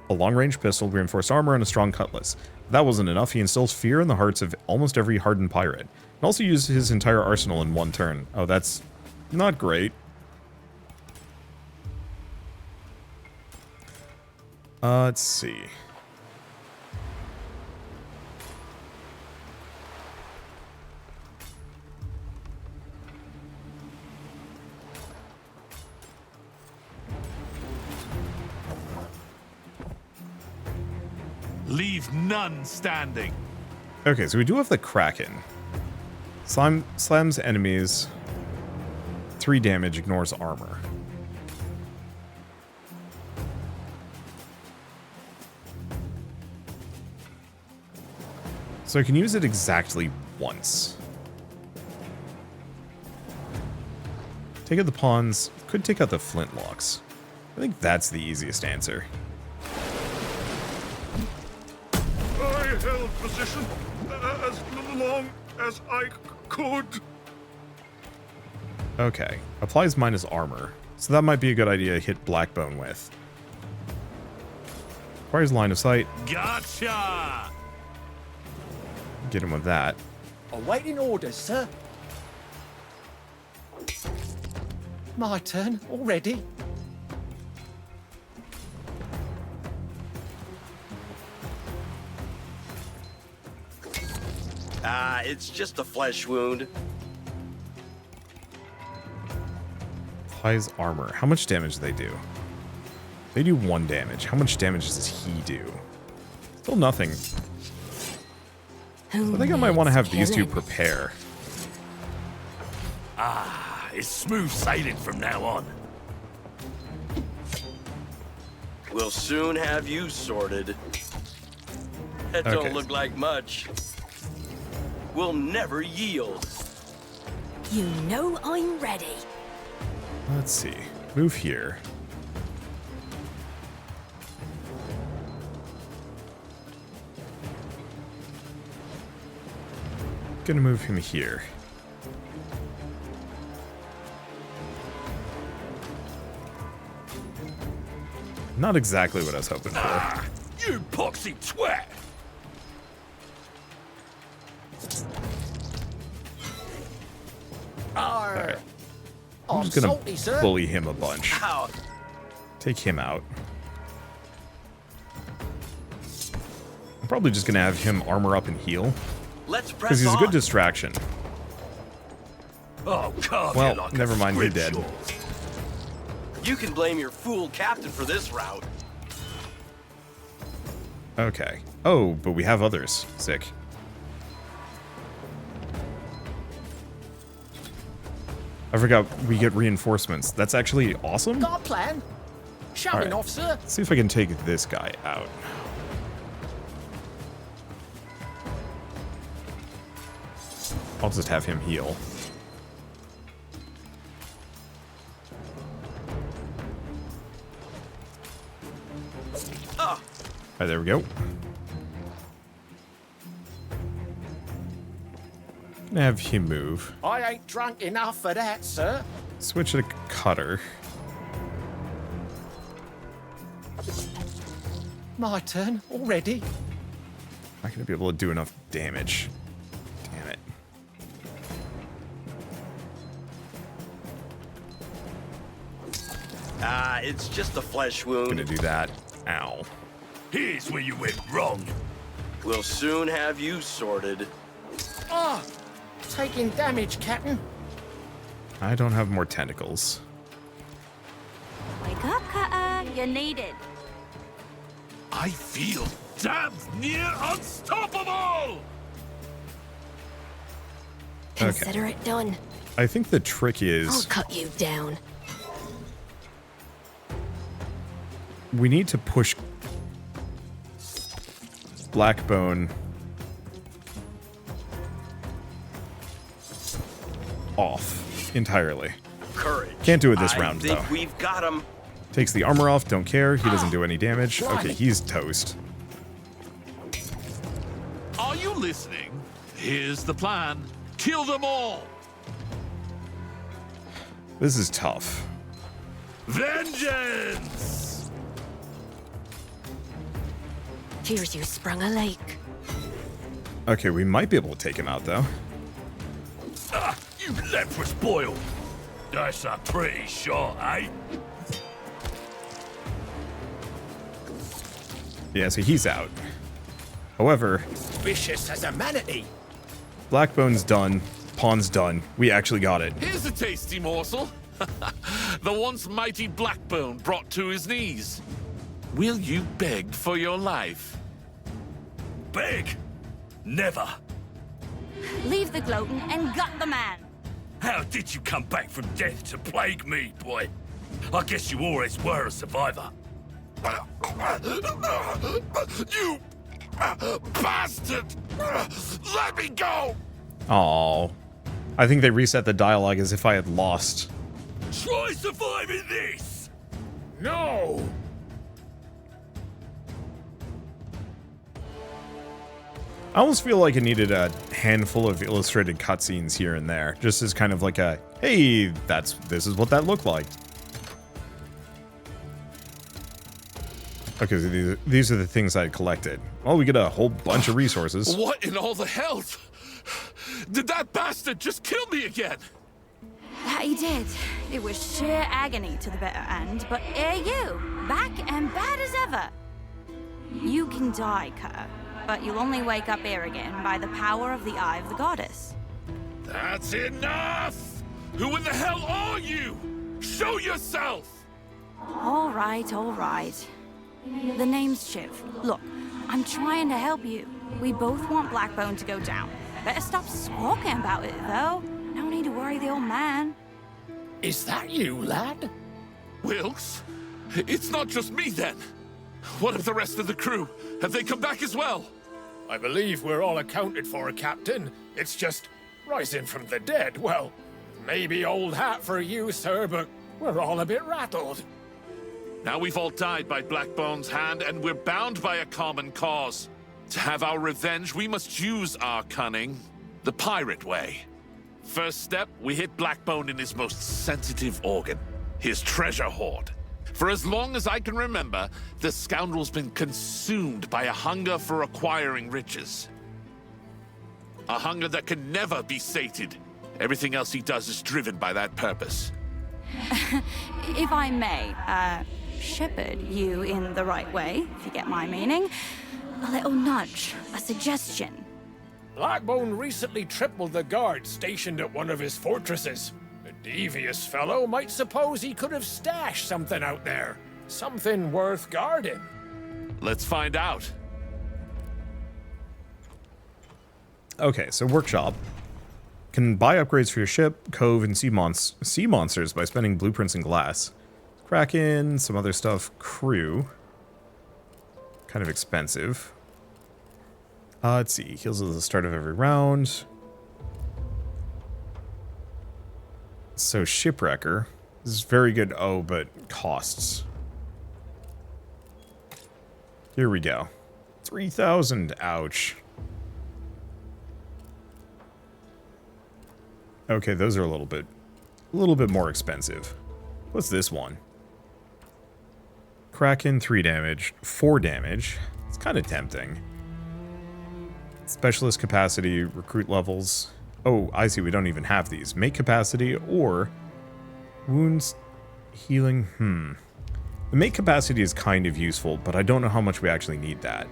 A long-range pistol, reinforced armor, and a strong cutlass. If that wasn't enough, he instills fear in the hearts of almost every hardened pirate. And also uses his entire arsenal in one turn. Oh, that's not great. Let's see. Leave none standing. Okay, so we do have the Kraken. Slams enemies. 3 damage, ignores armor. So I can use it exactly once. Take out the pawns. Could take out the flintlocks. I think that's the easiest answer. I held position as long as I could. Okay, applies minus armor. So that might be a good idea to hit Blackbone with. Requires line of sight. Gotcha! Get him with that. Awaiting orders, sir. My turn already. It's just a flesh wound. Applies armor. How much damage do they do? They do 1 damage. How much damage does he do? Still nothing. I think I might want to have these two prepare. It's smooth sailing from now on. We'll soon have you sorted. That Okay. don't look like much. We'll never yield. You know I'm ready. Let's see. Move here. Gonna move him here. Not exactly what I was hoping for. You poxy twat! Arr. I'm just gonna salty, sir. bully him a bunch. Ow. Take him out. I'm probably just gonna have him armor up and heal, Let's press because he's a on. good distraction. Oh, carve Well, you like never a mind, you're dead. scripture. You can blame your fool captain for this route. Okay. Oh, but we have others. Sick. I forgot we get reinforcements. That's actually awesome. Got a plan? Showing Alright. off, sir. Let's see if I can take this guy out. I'll just have him heal. Ah, Alright, there we go. Gonna have him move. I ain't drunk enough for that, sir. Switch to cutter. My turn already. Not gonna be able to do enough damage. Damn it. it's just a flesh wound. Gonna do that. Ow. Here's where you went wrong. We'll soon have you sorted. Ah, taking damage, Captain. I don't have more tentacles. Wake up, Cutter. You're needed. I feel damn near unstoppable! Consider it done. I think the trick I'll is cut you down. we need to push Blackbone off entirely. Courage. Can't do it this I round, think though. we've got him. Takes the armor off, don't care. He doesn't do any damage. Okay, he's toast. Are you listening? Here's the plan. Kill them all. This is tough. Vengeance! Fears you sprung a leak. Okay, we might be able to take him out, though. Ah, you leprous boil. That's a pretty shot, eh? Yeah, so he's out. However, Vicious as a manatee. Blackbone's done. Pawn's done. We actually got it. Here's a tasty morsel. The once mighty Blackbone brought to his knees. Will you beg for your life? Beg? Never. Leave the gloating and gut the man. How did you come back from death to plague me, boy? I guess you always were a survivor. You bastard! Let me go! Aww. I think they reset the dialogue as if I had lost. Try surviving this! No! I almost feel like it needed a handful of illustrated cutscenes here and there, just as kind of like a, hey, this is what that looked like. Okay, so these are the things I collected. Well, we get a whole bunch of resources. What in all the hells? Did that bastard just kill me again? That he did. It was sheer agony to the bitter end, but here you, back and bad as ever. You can die, Cutter, but you'll only wake up here again by the power of the Eye of the Goddess. That's enough! Who in the hell are you? Show yourself! All right, all right. The name's Shiv. Look, I'm trying to help you. We both want Blackbone to go down. Better stop squawking about it, though. No need to worry the old man. Is that you, lad? Wilkes? It's not just me then. What of the rest of the crew? Have they come back as well? I believe we're all accounted for, Captain. It's just rising from the dead. Well, maybe old hat for you, sir, but we're all a bit rattled. Now we've all died by Blackbone's hand, and we're bound by a common cause. To have our revenge, we must use our cunning the pirate way. First step, we hit Blackbone in his most sensitive organ, his treasure hoard. For as long as I can remember, the scoundrel's been consumed by a hunger for acquiring riches. A hunger that can never be sated. Everything else he does is driven by that purpose. If I may, shepherd you in the right way, if you get my meaning. A little nudge, a suggestion. Blackbone recently tripled the guards stationed at one of his fortresses. A devious fellow might suppose he could have stashed something out there. Something worth guarding. Let's find out. Okay, so workshop. Can buy upgrades for your ship, cove, and sea monsters by spending blueprints and glass. Kraken, some other stuff. Crew. Kind of expensive. Let's see. Heals at the start of every round. So Shipwrecker. This is very good. Oh, but costs. Here we go. 3,000. Ouch. Okay, those are a little bit more expensive. What's this one? Kraken, 3 damage, 4 damage. It's kind of tempting. Specialist capacity, recruit levels. Oh, I see, we don't even have these. Make capacity or wounds healing. The make capacity is kind of useful, but I don't know how much we actually need that.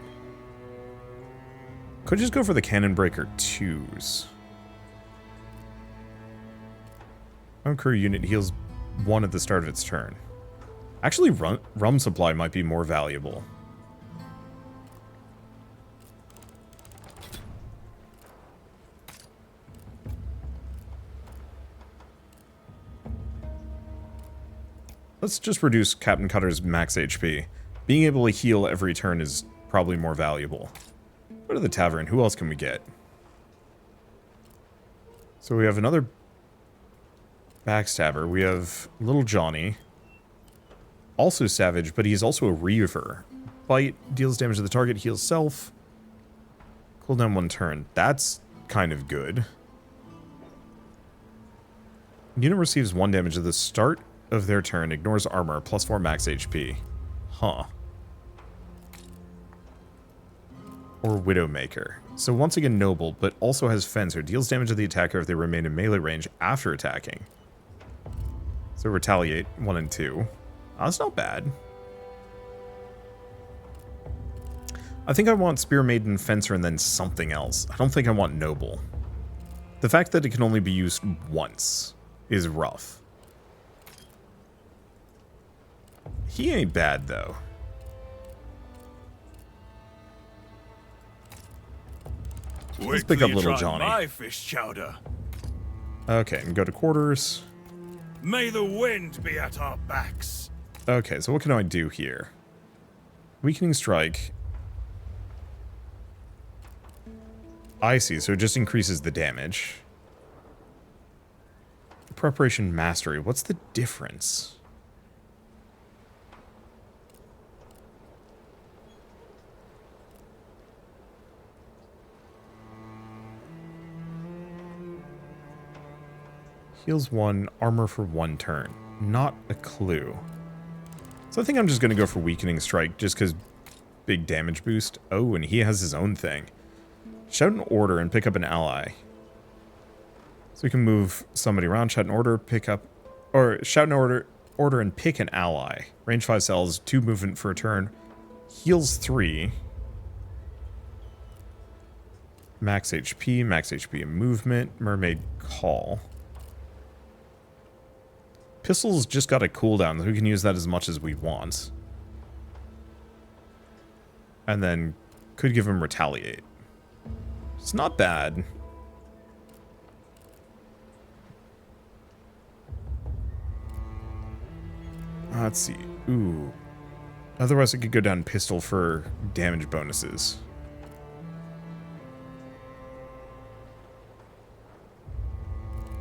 Could just go for the Cannon Breaker 2s. Crew unit heals 1 at the start of its turn. Actually, rum supply might be more valuable. Let's just reduce Captain Cutter's max HP. Being able to heal every turn is probably more valuable. Go to the tavern. Who else can we get? So we have another backstabber. We have Little Johnny. Also savage, but he's also a reaver. Bite, deals damage to the target, heals self. Cooldown 1 turn. That's kind of good. Unit receives 1 damage at the start of their turn, ignores armor, +4 max HP. Huh. Or Widowmaker. So once again noble, but also has Fencer. Deals damage to the attacker if they remain in melee range after attacking. So retaliate 1 and 2. Oh, that's not bad. I think I want Spear Maiden, Fencer, and then something else. I don't think I want Noble. The fact that it can only be used once is rough. He ain't bad, though. Let's pick up Little Johnny. My fish chowder. Okay, and go to quarters. May the wind be at our backs. Okay, so what can I do here? Weakening Strike. I see, so it just increases the damage. Preparation Mastery. What's the difference? Heals 1, armor for 1 turn. Not a clue. So I think I'm just going to go for Weakening Strike, just because big damage boost. Oh, and he has his own thing. Shout an order and pick up an ally. So we can move somebody around, shout an order, pick up... Or shout an order and pick an ally. Range 5 cells, 2 movement for a turn. Heals 3. Max HP and movement. Mermaid Call. Pistol's just got a cooldown, so we can use that as much as we want. And then could give him Retaliate. It's not bad. Let's see. Ooh. Otherwise, I could go down pistol for damage bonuses.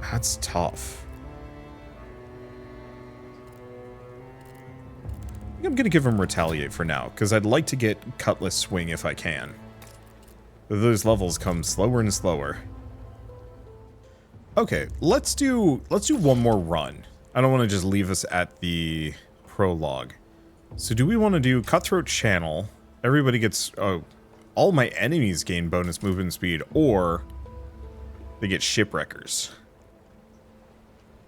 That's tough. I think I'm going to give him Retaliate for now, because I'd like to get Cutlass Swing if I can. But those levels come slower and slower. Okay, let's do one more run. I don't want to just leave us at the prologue. So do we want to do Cutthroat Channel? Everybody gets... all my enemies gain bonus movement speed, or they get Shipwreckers.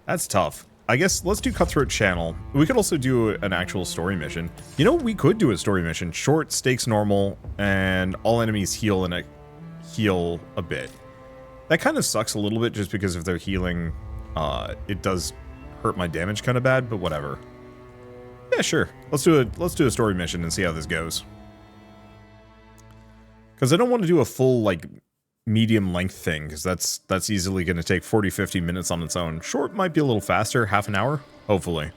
That's tough. I guess let's do Cutthroat Channel. We could also do an actual story mission. You know, we could do a story mission. Short, stakes normal, and all enemies heal a bit. That kind of sucks a little bit just because if they're healing, it does hurt my damage kind of bad, but whatever. Yeah, sure. Let's do a story mission and see how this goes. Because I don't want to do a full, like, medium length thing, because that's easily going to take 40-50 minutes on its own. Short might be a little faster, half an hour, hopefully.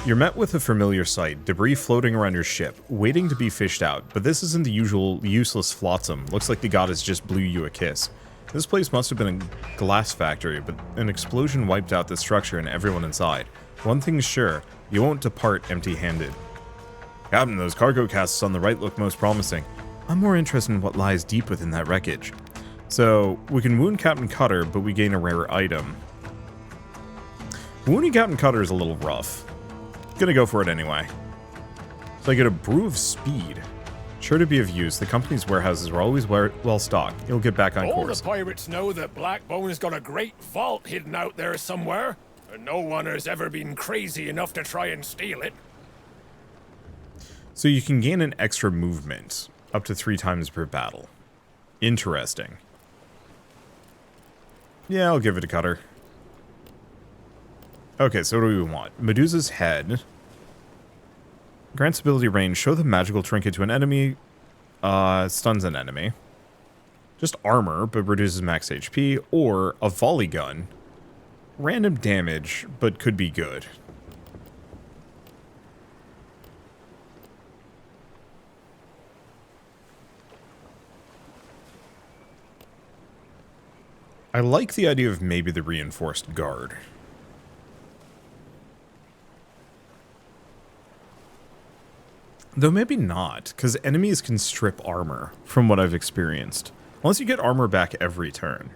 You're met with a familiar sight, debris floating around your ship, waiting to be fished out, but this isn't the usual useless flotsam. Looks like the goddess just blew you a kiss. This place must have been a glass factory, but an explosion wiped out the structure and everyone inside. One thing's sure, you won't depart empty-handed. Captain, those cargo casks on the right look most promising. I'm more interested in what lies deep within that wreckage. So, we can wound Captain Cutter, but we gain a rare item. Wounding Captain Cutter is a little rough. Gonna go for it anyway. So I get a Brew of Speed. Sure to be of use, the company's warehouses were always well stocked. It'll get back on course. All the pirates know that Blackbone's got a great vault hidden out there somewhere, and no one has ever been crazy enough to try and steal it. So you can gain an extra movement, up to 3 times per battle. Interesting. Yeah, I'll give it a Cutter. Okay, so what do we want? Medusa's Head. Grants ability range. Show the magical trinket to an enemy. Stuns an enemy. Just armor, but reduces max HP. Or a volley gun. Random damage, but could be good. I like the idea of maybe the reinforced guard. Though maybe not, because enemies can strip armor, from what I've experienced. Unless you get armor back every turn.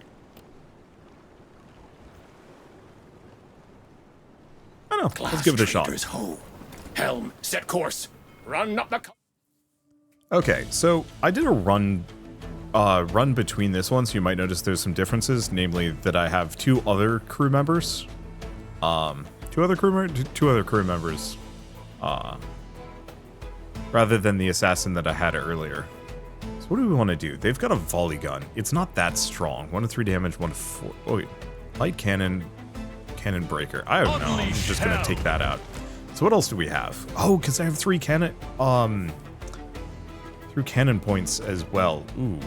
I don't know, let's give it a shot. Ho. Helm, set course. Run up the... Okay, so I did a run between this one, so you might notice there's some differences, namely that I have 2 other crew members. Two other crew members. Rather than the assassin that I had earlier. So what do we want to do? They've got a volley gun. It's not that strong. 1 to 3 damage, 1 to 4. Oh, wait. Light cannon, cannon breaker. I don't know. I'm just going to take that out. So what else do we have? Oh, because I have 3 cannon... 3 cannon points as well. Ooh.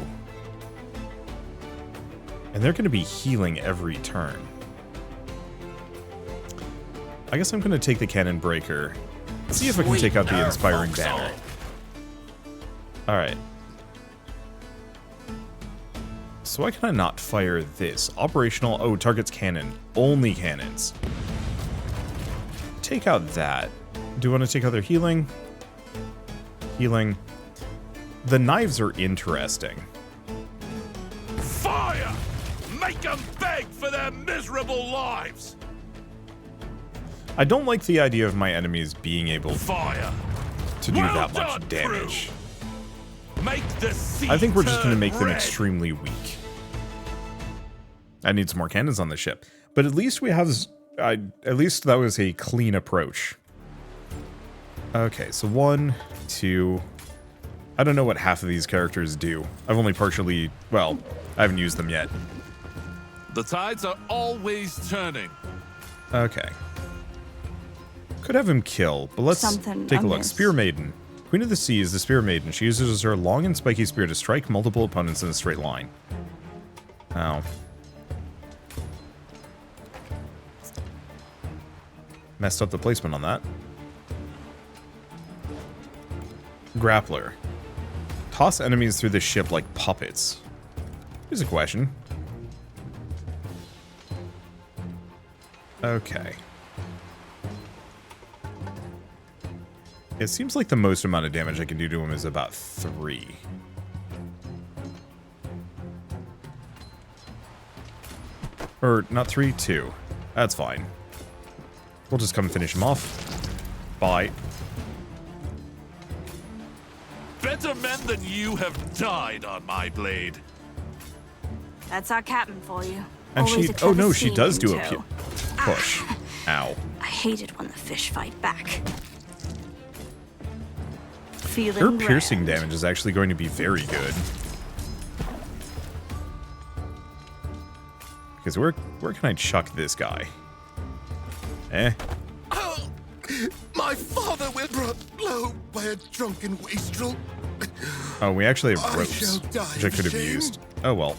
And they're going to be healing every turn. I guess I'm going to take the cannon breaker. See if I can take out the inspiring banner. Alright. So why can I not fire this? Operational. Oh, targets cannon. Only cannons. Take out that. Do you want to take out their healing? Healing. The knives are interesting. Fire! Make them beg for their miserable lives! I don't like the idea of my enemies being able Fire! to do that much damage. Make the sea I think we're just going to make them red. extremely weak. I need some more cannons on the ship. But at least we have... at least that was a clean approach. Okay, so 1, 2... I don't know what half of these characters do. I've only partially... well, I haven't used them yet. The tides are always turning. Okay. Could have him kill, but let's take a look. Spear Maiden. Queen of the Sea is the Spear Maiden. She uses her long and spiky spear to strike multiple opponents in a straight line. Oh. Messed up the placement on that. Grappler. Toss enemies through the ship like puppets. Here's a question. Okay. It seems like the most amount of damage I can do to him is about 3. Or, not 3, 2. That's fine. We'll just come finish him off. Bye. Better men than you have died on my blade. That's our captain for you. And Always she, a clever oh no, she does do seaman, a too. push. Ow. I hated when the fish fight back. Feeling Her piercing grand. damage is actually going to be very good. Because where can I chuck this guy? Eh? Oh, my father will brought low by a drunken wastrel. Oh, we actually have I ropes, shall die which I of could have shame. used. Oh well.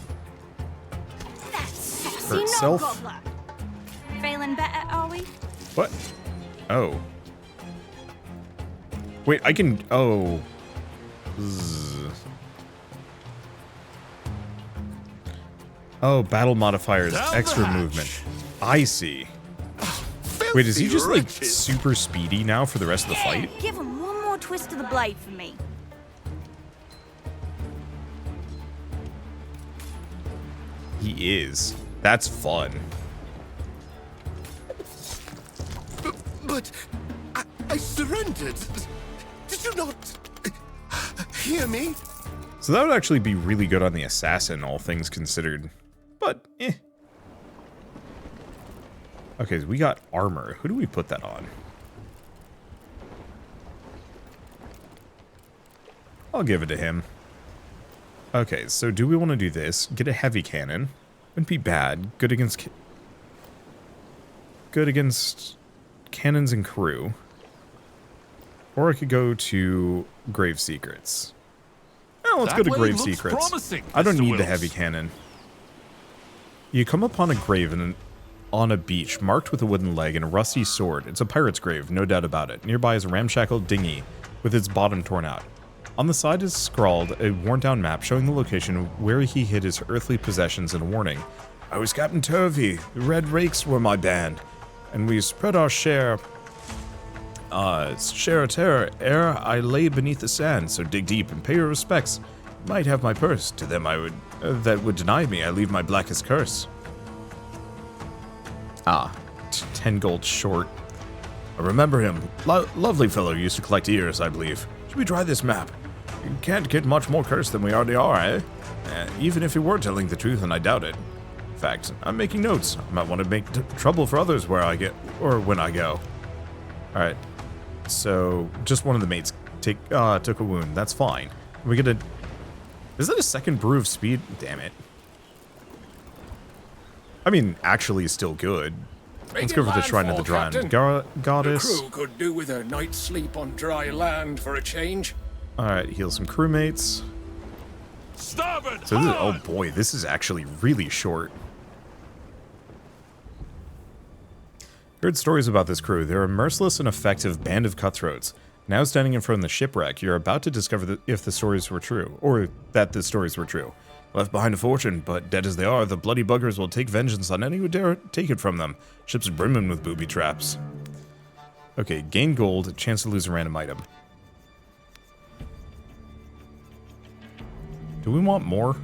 That saucy For itself? gobbler. Feeling better, are we? What? Oh. Wait, I can... Oh. Zzz. Oh, battle modifiers, Down the extra hatch. movement. I see. Wait, is he just like super speedy now for the rest of the fight? Give him one more twist of the blade for me. He is. That's fun. But I surrendered. Did you not hear me? So that would actually be really good on the assassin, all things considered. But, eh. Okay, so we got armor. Who do we put that on? I'll give it to him. Okay, so do we want to do this? Get a heavy cannon. Wouldn't be bad. Good against cannons and crew. Or I could go to Grave Secrets. Oh, let's That go to way Grave looks Secrets. promising, I don't Mr. need the Wills. heavy cannon. You come upon a grave on a beach marked with a wooden leg and a rusty sword. It's a pirate's grave, no doubt about it. Nearby is a ramshackle dinghy with its bottom torn out. On the side is scrawled a worn-down map showing the location of where he hid his earthly possessions and a warning. I was Captain Turvey. The Red Rakes were my band, and we spread our share of terror ere I lay beneath the sand. So dig deep and pay your respects. You might have my purse. To them I would that would deny me. I leave my blackest curse. 10 gold short. I remember him. Lovely fellow. Used to collect ears, I believe. Should we try this map? You can't get much more cursed than we already are, eh? Even if he were telling the truth, and I doubt it. In fact, I'm making notes. I might want to make trouble for others where I get, or when I go. Alright. So, just one of the mates took a wound. That's fine. We get a... Is that a second brew of speed? Damn it. I mean, actually still good. Let's go for the Shrine of the Drowned Goddess. The crew could do with a night's sleep on dry land for a change. Alright, heal some crewmates. Starboard! So this is, oh hard! boy, this is actually really short. Heard stories about this crew. They're a merciless and effective band of cutthroats. Now standing in front of the shipwreck, you're about to discover if the stories were true, or that the stories were true. Left behind a fortune, but dead as they are, the bloody buggers will take vengeance on any who dare take it from them. Ships brimming with booby traps. Okay, gain gold, chance to lose a random item. Do we want more?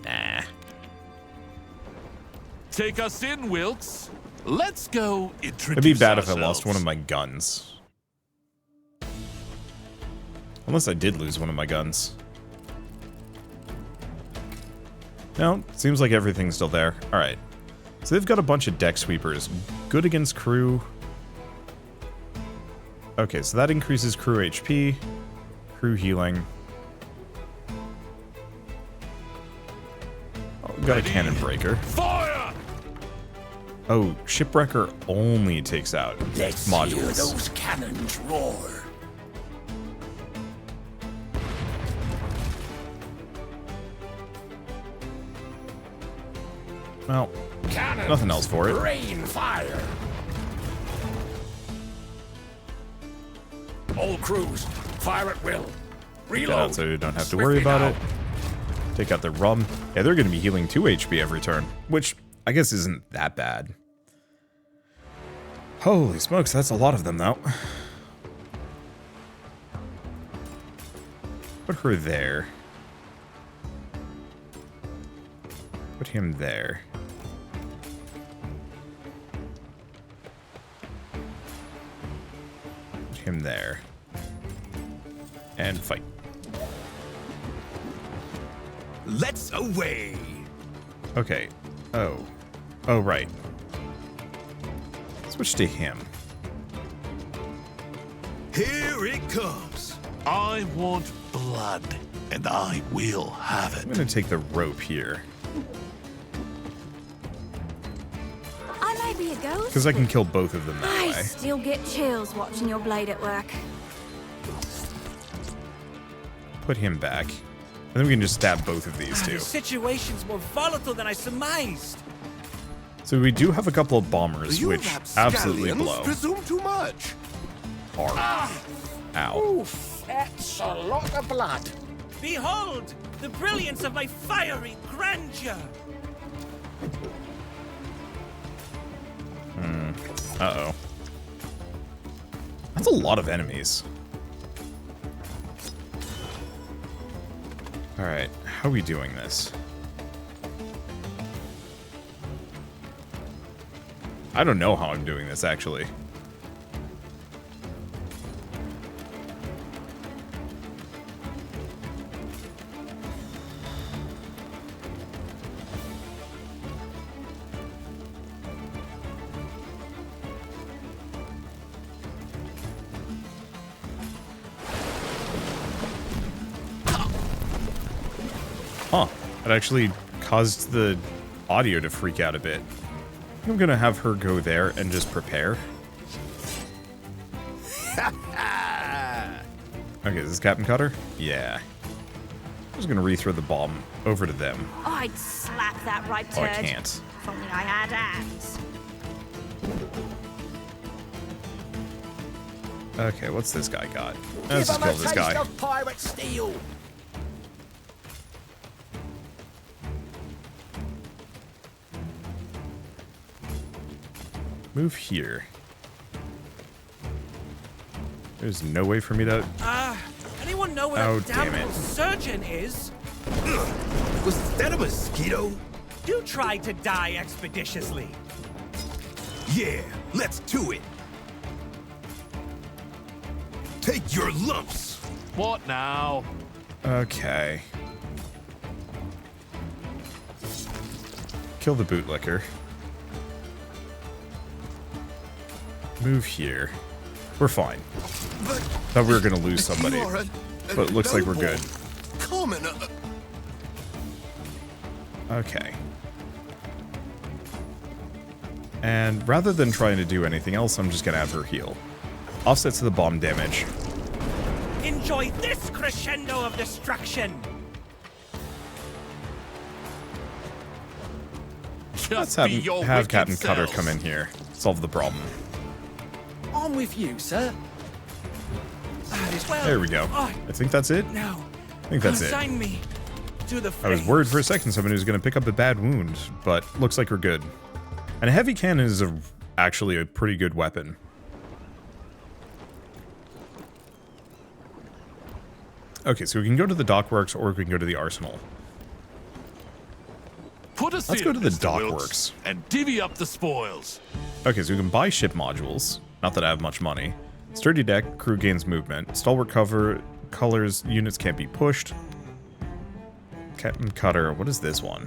Nah. Take us in, Wilkes. Let's go introduce It'd be bad if I ourselves. lost one of my guns. Unless I did lose one of my guns. No, seems like everything's still there. Alright. So they've got a bunch of deck sweepers. Good against crew. Okay, so that increases crew HP. Crew healing. Oh, we've got a cannon breaker. Fire! Oh, Shipwrecker only takes out Let's hear modules. those cannons roar. Well, Cannons, nothing else for it. Rain fire. All crews, Pirate will. Get Reload. out so you don't have to worry about it. Take out the rum. Yeah, they're going to be healing 2 HP every turn, which I guess isn't that bad. Holy smokes, that's a lot of them, though. Put her there. Put him there. Put him there. And fight. Let's away. Okay. Oh. Oh, right. Switch to him. Here it comes. I want blood, and I will have I'm it. going to take the rope here. I may be a ghost. Because I can kill both of them that I way. still get chills watching your blade at work. Put him back. And then we can just stab both of these two. The situation's more volatile than I surmised. So we do have a couple of bombers, You which absolutely rapscallions blow presume too much. hard. Ow. Oof, that's a lot of blood. Behold, the brilliance of my fiery grandeur. Uh-oh. That's a lot of enemies. Alright, how are we doing this? I don't know how I'm doing this, actually. Huh. It actually caused the audio to freak out a bit. I'm gonna have her go there and just prepare. Okay, is this Captain Cutter? Yeah. I'm just gonna rethrow the bomb over to them. I'd slap that ripe Oh, turd. I can't. If only I had hands. Okay, what's this guy got? Give Let's just 'em a kill this taste guy. of pirate steel. Move here. There's no way for me to... Anyone know where Oh, that damn damnable it. surgeon is? Was that a mosquito? Do try to die expeditiously. Yeah, let's do it. Take your lumps. What now? Okay. Kill the bootlicker. Move here. We're fine. But Thought we were gonna lose somebody, you are but it looks like we're good. Common. Okay. And rather than trying to do anything else, I'm just gonna have her heal. Offsets the bomb damage. Enjoy this crescendo of destruction. Just Let's be your have wicked Captain Cutter selves. come in here. Solve the problem. I'm with you, sir. Well, There we go. I think that's it. now I think that's it. consign me to the I was flames. worried for a second somebody was going to pick up a bad wound, but looks like we're good. And a heavy cannon is actually a pretty good weapon. Okay, so we can go to the dockworks or we can go to the arsenal. Put us Let's in, go to the Mr. Wilkes, dockworks. and divvy up the spoils. Okay, so we can buy ship modules. Not that I have much money. Sturdy deck, crew gains movement. Stalwart cover, colors, units can't be pushed. Captain Cutter, what is this one?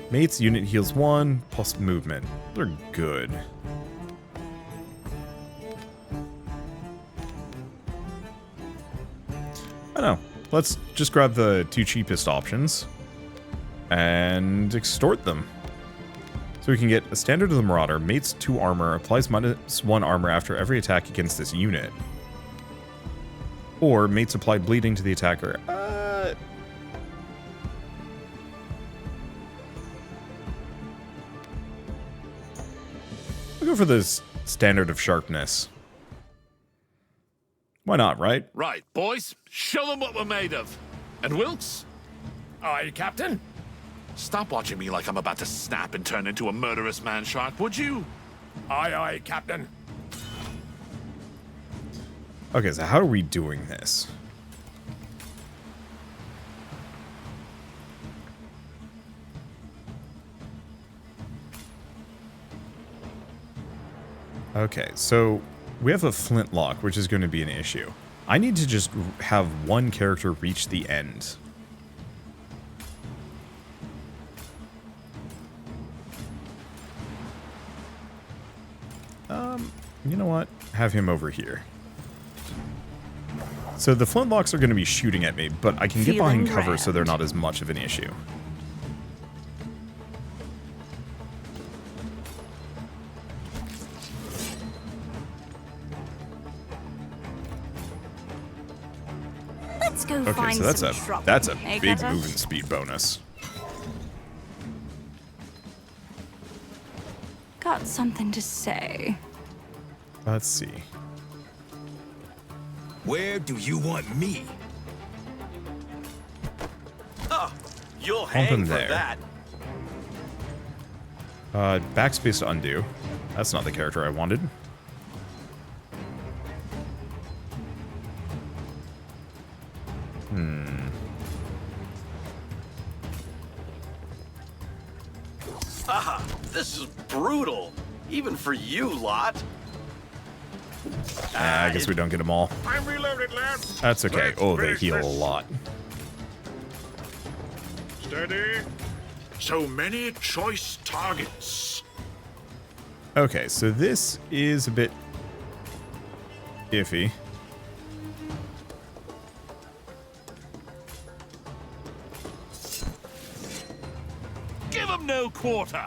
Mates, unit heals 1, plus movement. They're good. I don't know. Let's just grab the 2 cheapest options and extort them. So we can get a Standard of the Marauder, mates 2 armor, applies -1 armor after every attack against this unit. Or mates apply bleeding to the attacker. I'll go for this Standard of Sharpness. Why not, right? Right, boys, show them what we're made of. And Wilkes, Aye, Captain. stop watching me like I'm about to snap and turn into a murderous man-shark, would you? Aye, aye, Captain. Okay, so how are we doing this? Okay, so we have a flintlock, which is going to be an issue. I need to just have one character reach the end. You know what? Have him over here. So the flintlocks are going to be shooting at me, but I can get behind cover so they're not as much of an issue. Let's go Okay, find so that's some a trouble. big Cutter? movement speed bonus. Got something to say. Let's see. Where do you want me? Oh, you'll Hump him hang for there. that. Backspace to undo. That's not the character I wanted. Ah, this is brutal. Even for you, lot. I guess we don't get them all. I'm reloaded, lad. That's okay. Let's Oh, they finish heal a this. lot. Steady. So many choice targets. Okay, so this is a bit iffy. Give them no quarter.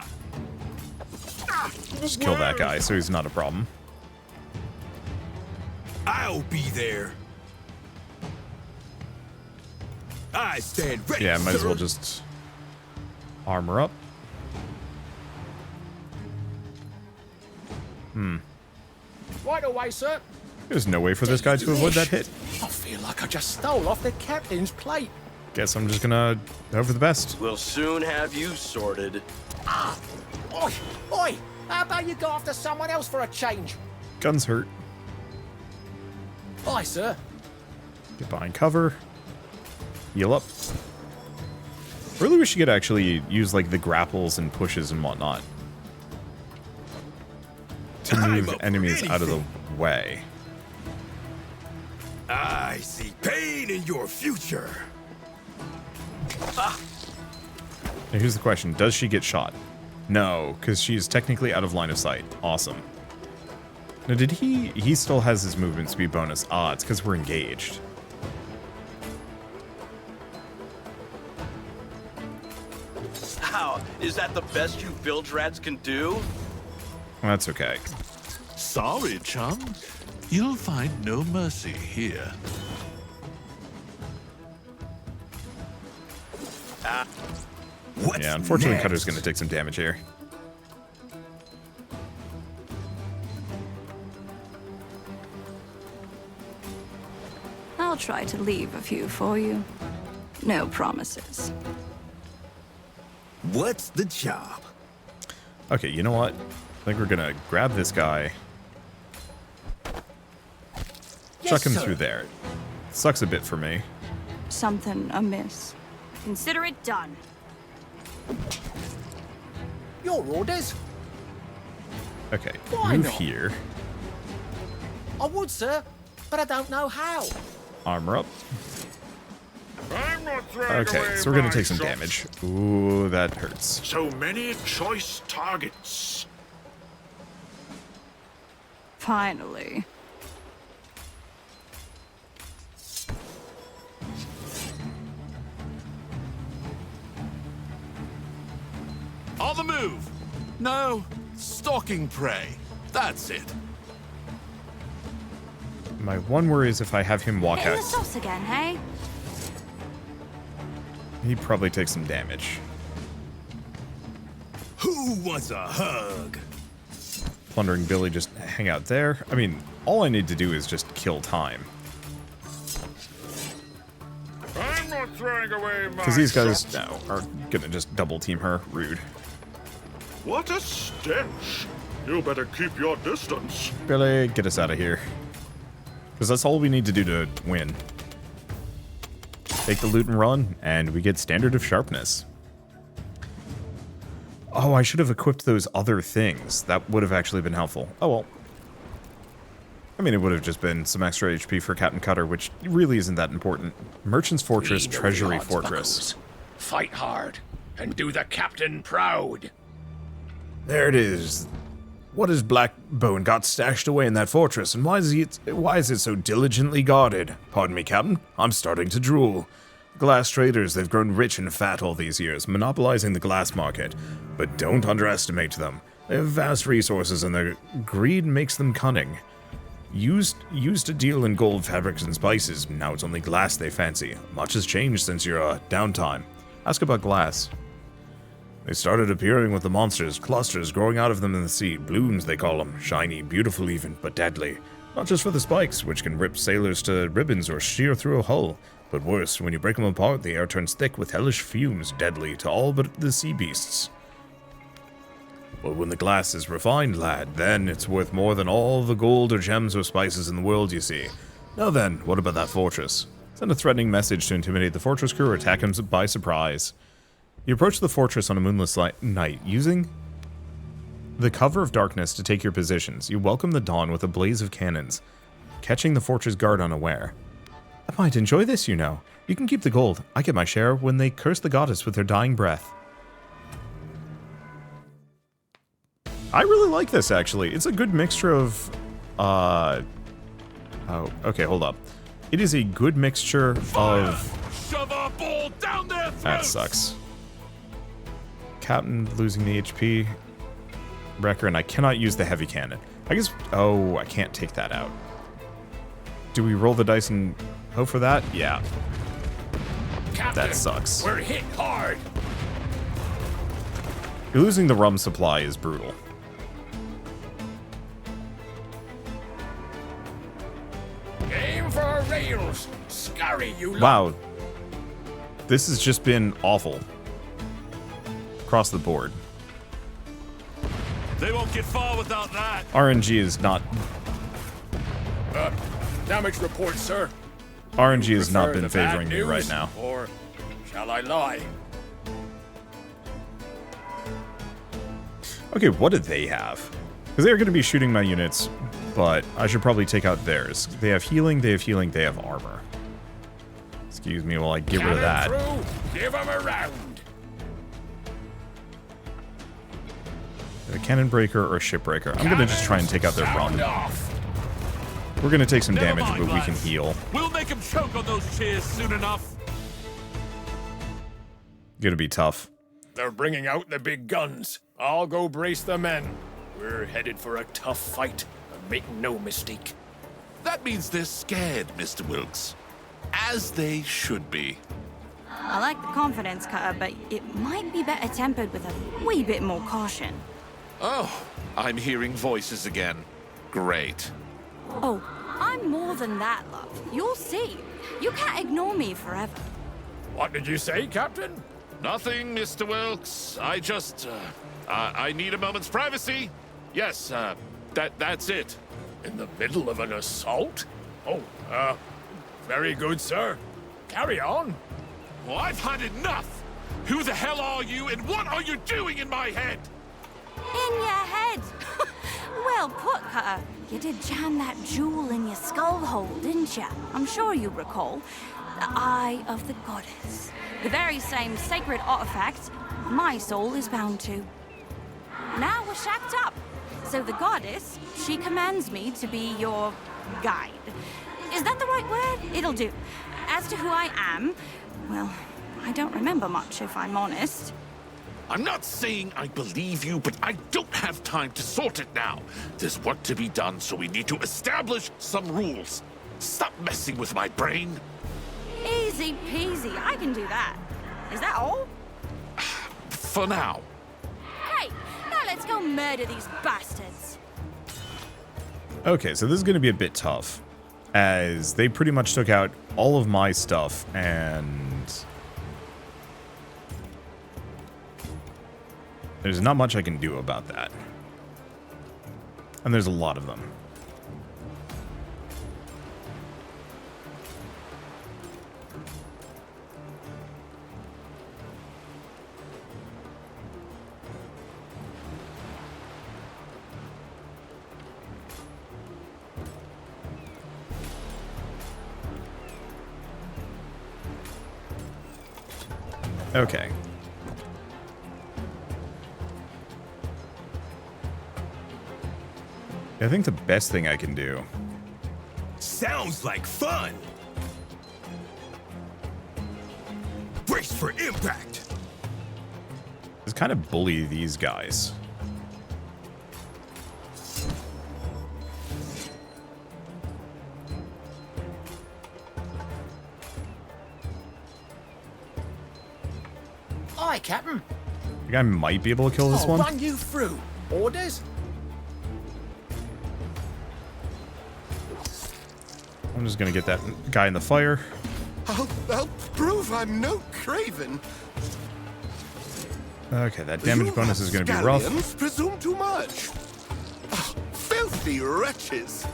Just kill that guy, so he's not a problem. I'll be there. I stand ready. Yeah, might as sir. well just armor up. Right away, sir. There's no way for this guy to avoid that hit. I feel like I just stole off the captain's plate. Guess I'm just gonna hope for the best. We'll soon have you sorted. Ah! Oi! Oi! How about you go after someone else for a change? Guns hurt. Aye, sir. Get behind cover. Heal up. Really wish you could actually use like the grapples and pushes and whatnot to move up for enemies out of the anything. way. I see pain in your future. Now here's the question. Does she get shot? No, because she's technically out of line of sight. Awesome. Now did he still has his movement speed bonus. Ah, it's because we're engaged. How? Is that the best you bilge rats can do? That's okay. Sorry, chum. You'll find no mercy here. What's Yeah, unfortunately next? Cutter's going to take some damage here. I'll try to leave a few for you. No promises. What's the job? Okay, you know what? I think we're going to grab this guy. Chuck him sir. through there. Sucks a bit for me. Something amiss. Consider it done. Your orders? Okay, Why move not? here. I would, sir, but I don't know how. Armor up. I'm not throwing Okay, away so we're going my to take some shots. damage. Ooh, that hurts. So many choice targets. Finally. On the move. No, stalking prey. That's it. My one worry is if I have him walk Getting out, the sauce again, hey? he probably takes some damage. Who wants a hug? Plundering Billy just hang out there. I mean, all I need to do is just kill time. throwing away my Because these guys shots? now are gonna just double team her. Rude. What a stench! You better keep your distance. Billy, get us out of here. Because that's all we need to do to win. Take the loot and run, and we get standard of sharpness. Oh, I should have equipped those other things. That would have actually been helpful. Oh well. I mean, it would have just been some extra HP for Captain Cutter, which really isn't that important. Merchant's Fortress, We know Treasury the odds, Fortress. buckos. Fight hard and do the captain proud. There it is. What has Blackbone got stashed away in that fortress, and why is it so diligently guarded? Pardon me, Captain. I'm starting to drool. Glass traders, they've grown rich and fat all these years, monopolizing the glass market. But don't underestimate them. They have vast resources, and their greed makes them cunning. Used to deal in gold, fabrics, and spices. Now it's only glass they fancy. Much has changed since your downtime. Ask about glass. They started appearing with the monsters, clusters growing out of them in the sea. Blooms, they call them. Shiny, beautiful even, but deadly. Not just for the spikes, which can rip sailors to ribbons or shear through a hull. But worse, when you break them apart, the air turns thick with hellish fumes, deadly to all but the sea beasts. But when the glass is refined, lad, then it's worth more than all the gold or gems or spices in the world, you see. Now then, what about that fortress? Send a threatening message to intimidate the fortress crew or attack him by surprise. You approach the fortress on a moonless night, using the cover of darkness to take your positions. You welcome the dawn with a blaze of cannons, catching the fortress guard unaware. I might enjoy this, you know. You can keep the gold. I get my share when they curse the goddess with their dying breath. I really like this, actually. It's a good mixture of, Oh, okay, hold up. It is a good mixture of... Shove our ball down their throats! That sucks. Captain losing the HP. Wrecker, and I cannot use the heavy cannon. I guess... Oh, I can't take that out. Do we roll the dice and hope for that? Yeah. Captain, that sucks. We're hit hard. Losing the rum supply is brutal. Aim for our rails. Scurry, you lot. Wow. This has just been awful. Across the board. They won't get far without that. RNG is not... Damage report, sir. RNG has not Prefer been the bad favoring me news, right now. Or shall I lie? Okay, what do they have? Because they're going to be shooting my units, but I should probably take out theirs. They have healing, they have armor. Excuse me while I get rid of that. Crew, give them a round. A cannon breaker or a ship breaker. I'm going to just try and take out their rum. Off. We're going to take some Never damage, mind, but we can lads. heal. We'll make them choke on those cheers soon enough. Gonna be tough. They're bringing out the big guns. I'll go brace the men. We're headed for a tough fight. Make no mistake. That means they're scared, Mr. Wilkes. As they should be. I like the confidence, Cutter, but it might be better tempered with a wee bit more caution. Oh, I'm hearing voices again. Great. Oh, I'm more than that, love. You'll see. You can't ignore me forever. What did you say, Captain? Nothing, Mr. Wilkes. I just, I need a moment's privacy. Yes, that's it. In the middle of an assault? Oh, very good, sir. Carry on. Well, I've had enough. Who the hell are you, and what are you doing in my head? In your head. Well put, Cutter. You did jam that jewel in your skull hole, didn't you? I'm sure you recall. The Eye of the Goddess. The very same sacred artifact my soul is bound to. Now we're shacked up. So the Goddess, she commands me to be your guide. Is that the right word? It'll do. As to who I am, well, I don't remember much, if I'm honest. I'm not saying I believe you, but I don't have time to sort it now. There's work to be done, so we need to establish some rules. Stop messing with my brain. Easy peasy, I can do that. Is that all? For now. Great, now let's go murder these bastards. Okay, so this is going to be a bit tough, as they pretty much took out all of my stuff, and There's not much I can do about that. And there's a lot of them. Okay. I think the best thing I can do... Sounds like fun! Brace for impact! is kind of bully these guys. Aye, Captain. I think I might be able to kill this I'll one. run you through. Orders? I'm just gonna get that guy in the fire. I'll prove I'm no craven. Okay, that damage bonus is gonna be rough. Scallions presume too much. Oh, filthy wretches.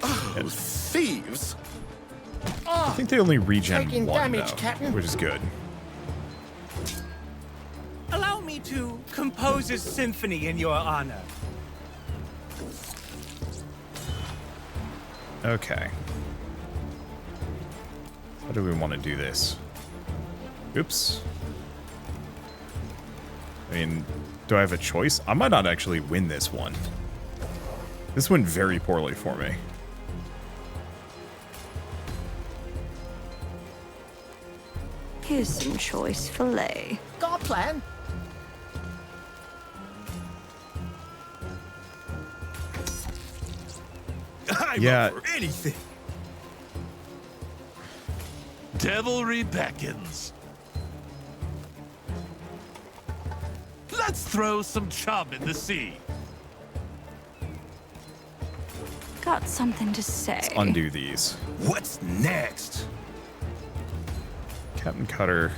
Oh, thieves. I think they only regen Taking one, damage, though, Captain. which is good. Allow me to compose a symphony in your honor. Okay. How do we want to do this? Oops. I mean, do I have a choice? I might not actually win this one. This went very poorly for me. Here's some choice filet. Got a plan? I'm Yeah. up for anything. Devilry beckons. Let's throw some chum in the sea. Got something to say. Let's undo these. What's next? Captain Cutter.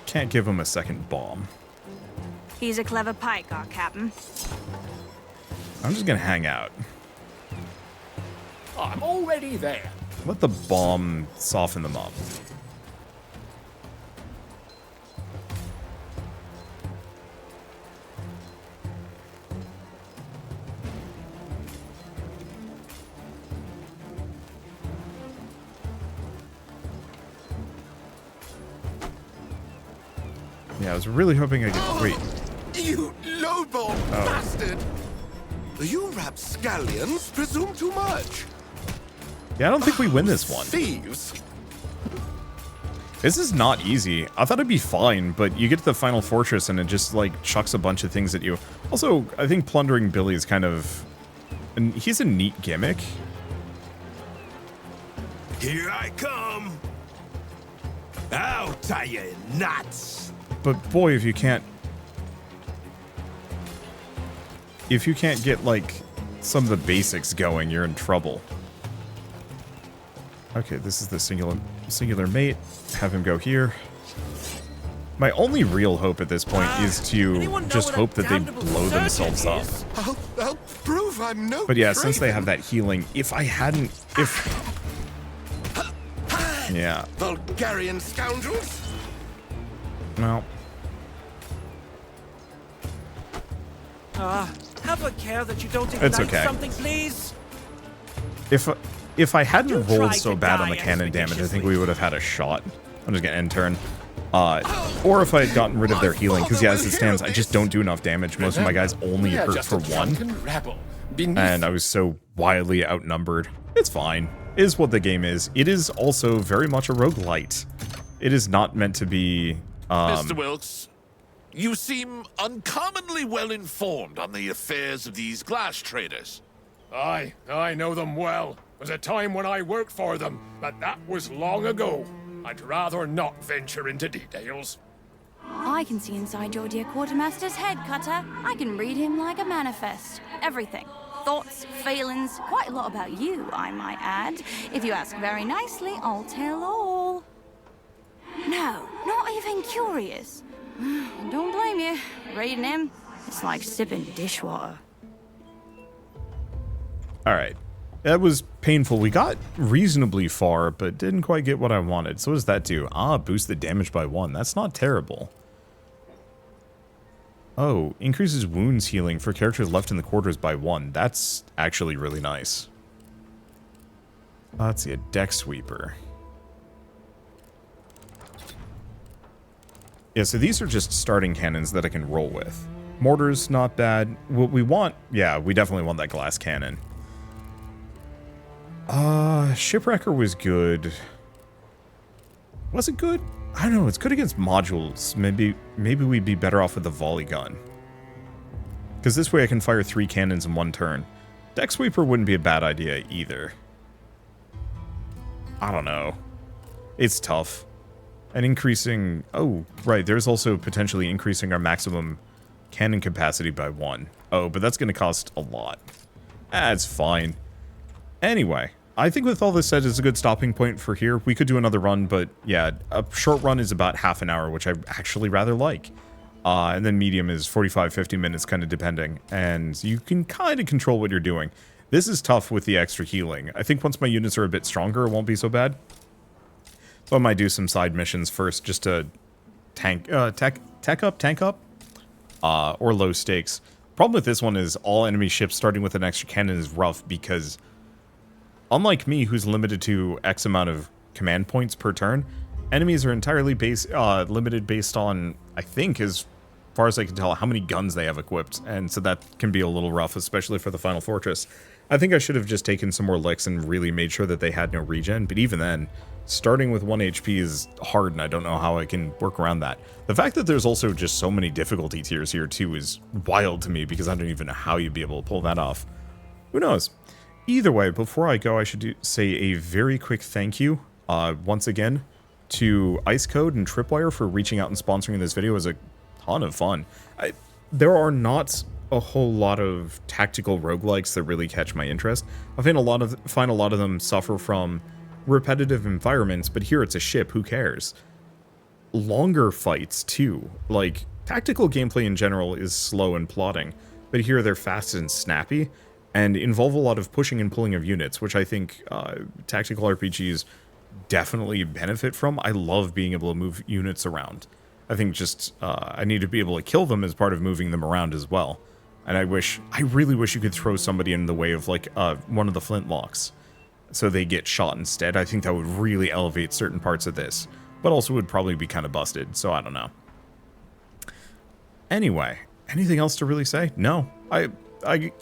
Can't give him a second bomb. He's a clever pike, our captain. I'm just gonna hang out. I'm already there. Let the bomb soften them up. Yeah, I was really hoping I could... Wait. You lowball bastard! You rapscallions presume too much. Yeah, I don't think we win this one. Thieves. This is not easy. I thought it'd be fine, but you get to the final fortress and it just, like, chucks a bunch of things at you. Also, I think Plundering Billy is kind of... And he's a neat gimmick. Here I come. I'll tie you in knots. But boy, if you can't... If you can't get, like, some of the basics going, you're in trouble. Okay, this is the singular mate. Have him go here. My only real hope at this point is to just hope that they blow themselves up. I'll prove I'm no But yeah, since they craven. have that healing, if I hadn't... Yeah. Bulgarian scoundrels. Well... Have a care that you don't It's ignite okay. something, please. If I hadn't You rolled tried so to bad on die the cannon damage, I think expeditiously. we would have had a shot. I'm just gonna end turn. Or if I had gotten rid of their healing, because yeah, as it stands, I just don't do enough damage. Most of my guys only We're hurt just for a one, drunken rabble. Beneath and I was so wildly outnumbered. It's fine. It is what the game is. It is also very much a roguelite. It is not meant to be... Mr. Wilkes, you seem uncommonly well informed on the affairs of these glass traders. Aye, I know them well. Was a time when I worked for them, but that was long ago. I'd rather not venture into details. I can see inside your dear quartermaster's head, Cutter. I can read him like a manifest. Everything. thoughts, feelings, quite a lot about you, I might add. If you ask very nicely, I'll tell all. No, not even curious. Don't blame you. Reading him, it's like sipping dishwater. Alright. That was painful. We got reasonably far, but didn't quite get what I wanted. So what does that do? Boost the damage by 1. That's not terrible. Oh, increases wounds healing for characters left in the quarters by 1. That's actually really nice. Let's see, a deck sweeper. Yeah, so these are just starting cannons that I can roll with. Mortars, not bad. What we want, yeah, we definitely want that glass cannon. Shipwrecker was good. Was it good? I don't know, it's good against modules. Maybe we'd be better off with the volley gun. Because this way I can fire 3 cannons in 1 turn. Deck sweeper wouldn't be a bad idea either. I don't know. It's tough. And increasing... Oh, right, there's also potentially increasing our maximum cannon capacity by 1. Oh, but that's going to cost a lot. That's fine. Anyway, I think with all this said, it's a good stopping point for here. We could do another run, but yeah, a short run is about half an hour, which I actually rather like. And then medium is 45-50 minutes, kind of depending. And you can kind of control what you're doing. This is tough with the extra healing. I think once my units are a bit stronger, it won't be so bad. So I might do some side missions first, just to tank up, or low stakes. Problem with this one is all enemy ships starting with an extra cannon is rough because, unlike me, who's limited to X amount of command points per turn, enemies are entirely limited based on, I think, as far as I can tell, how many guns they have equipped, and so that can be a little rough, especially for the final fortress. I think I should have just taken some more licks and really made sure that they had no regen, but even then, starting with 1 HP is hard, and I don't know how I can work around that. The fact that there's also just so many difficulty tiers here, too, is wild to me, because I don't even know how you'd be able to pull that off. Who knows? Either way, before I go, I should say a very quick thank you, once again, to Icecode and Tripwire for reaching out and sponsoring this video. It was a ton of fun. There are not a whole lot of tactical roguelikes that really catch my interest. I find a lot of them suffer from repetitive environments, but here it's a ship, who cares? Longer fights, too. Like, tactical gameplay in general is slow and plodding, but here they're fast and snappy, and involve a lot of pushing and pulling of units, which I think tactical RPGs definitely benefit from. I love being able to move units around. I think just, I need to be able to kill them as part of moving them around as well. And I really wish you could throw somebody in the way of, like, one of the flintlocks, so they get shot instead. I think that would really elevate certain parts of this, but also would probably be kind of busted, so I don't know. Anyway, anything else to really say? No. I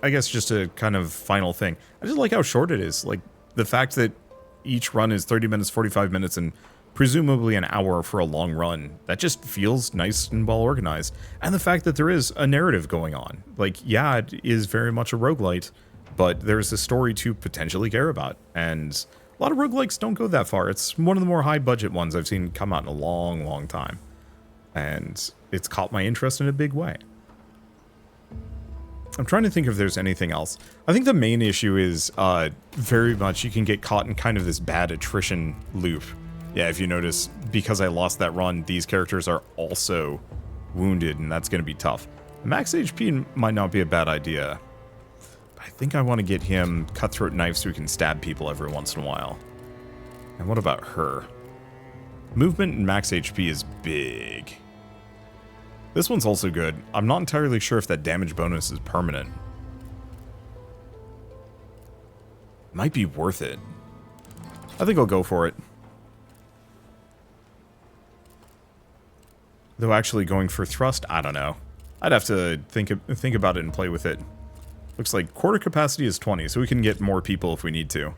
guess just a kind of final thing. I just like how short it is. Like, the fact that each run is 30 minutes, 45 minutes, and presumably an hour for a long run, that just feels nice and well organized. And the fact that there is a narrative going on. Like, yeah, it is very much a roguelite, but there's a story to potentially care about. And a lot of roguelikes don't go that far. It's one of the more high-budget ones I've seen come out in a long, long time. And it's caught my interest in a big way. I'm trying to think if there's anything else. I think the main issue is very much you can get caught in kind of this bad attrition loop. Yeah, if you notice, because I lost that run, these characters are also wounded, and that's going to be tough. Max HP might not be a bad idea. But I think I want to get him cutthroat knives so he can stab people every once in a while. And what about her? Movement and max HP is big. This one's also good. I'm not entirely sure if that damage bonus is permanent. Might be worth it. I think I'll go for it. Though actually going for thrust, I don't know. I'd have to think about it and play with it. Looks like quarter capacity is 20, so we can get more people if we need to.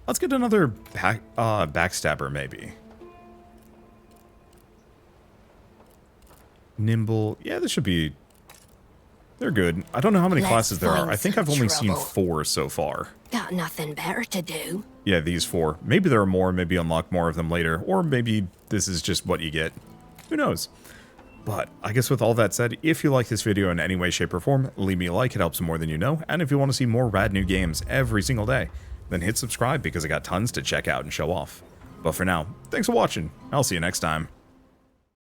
Let's get another backstabber, maybe. Nimble. Yeah, this should be... They're good. I don't know how many classes there are. I think I've only seen 4 so far. Got nothing better to do. Yeah, these 4. Maybe there are more, maybe unlock more of them later, or maybe this is just what you get. Who knows? But I guess with all that said, if you like this video in any way, shape, or form, leave me a like, it helps more than you know, and if you want to see more rad new games every single day, then hit subscribe because I got tons to check out and show off. But for now, thanks for watching, I'll see you next time.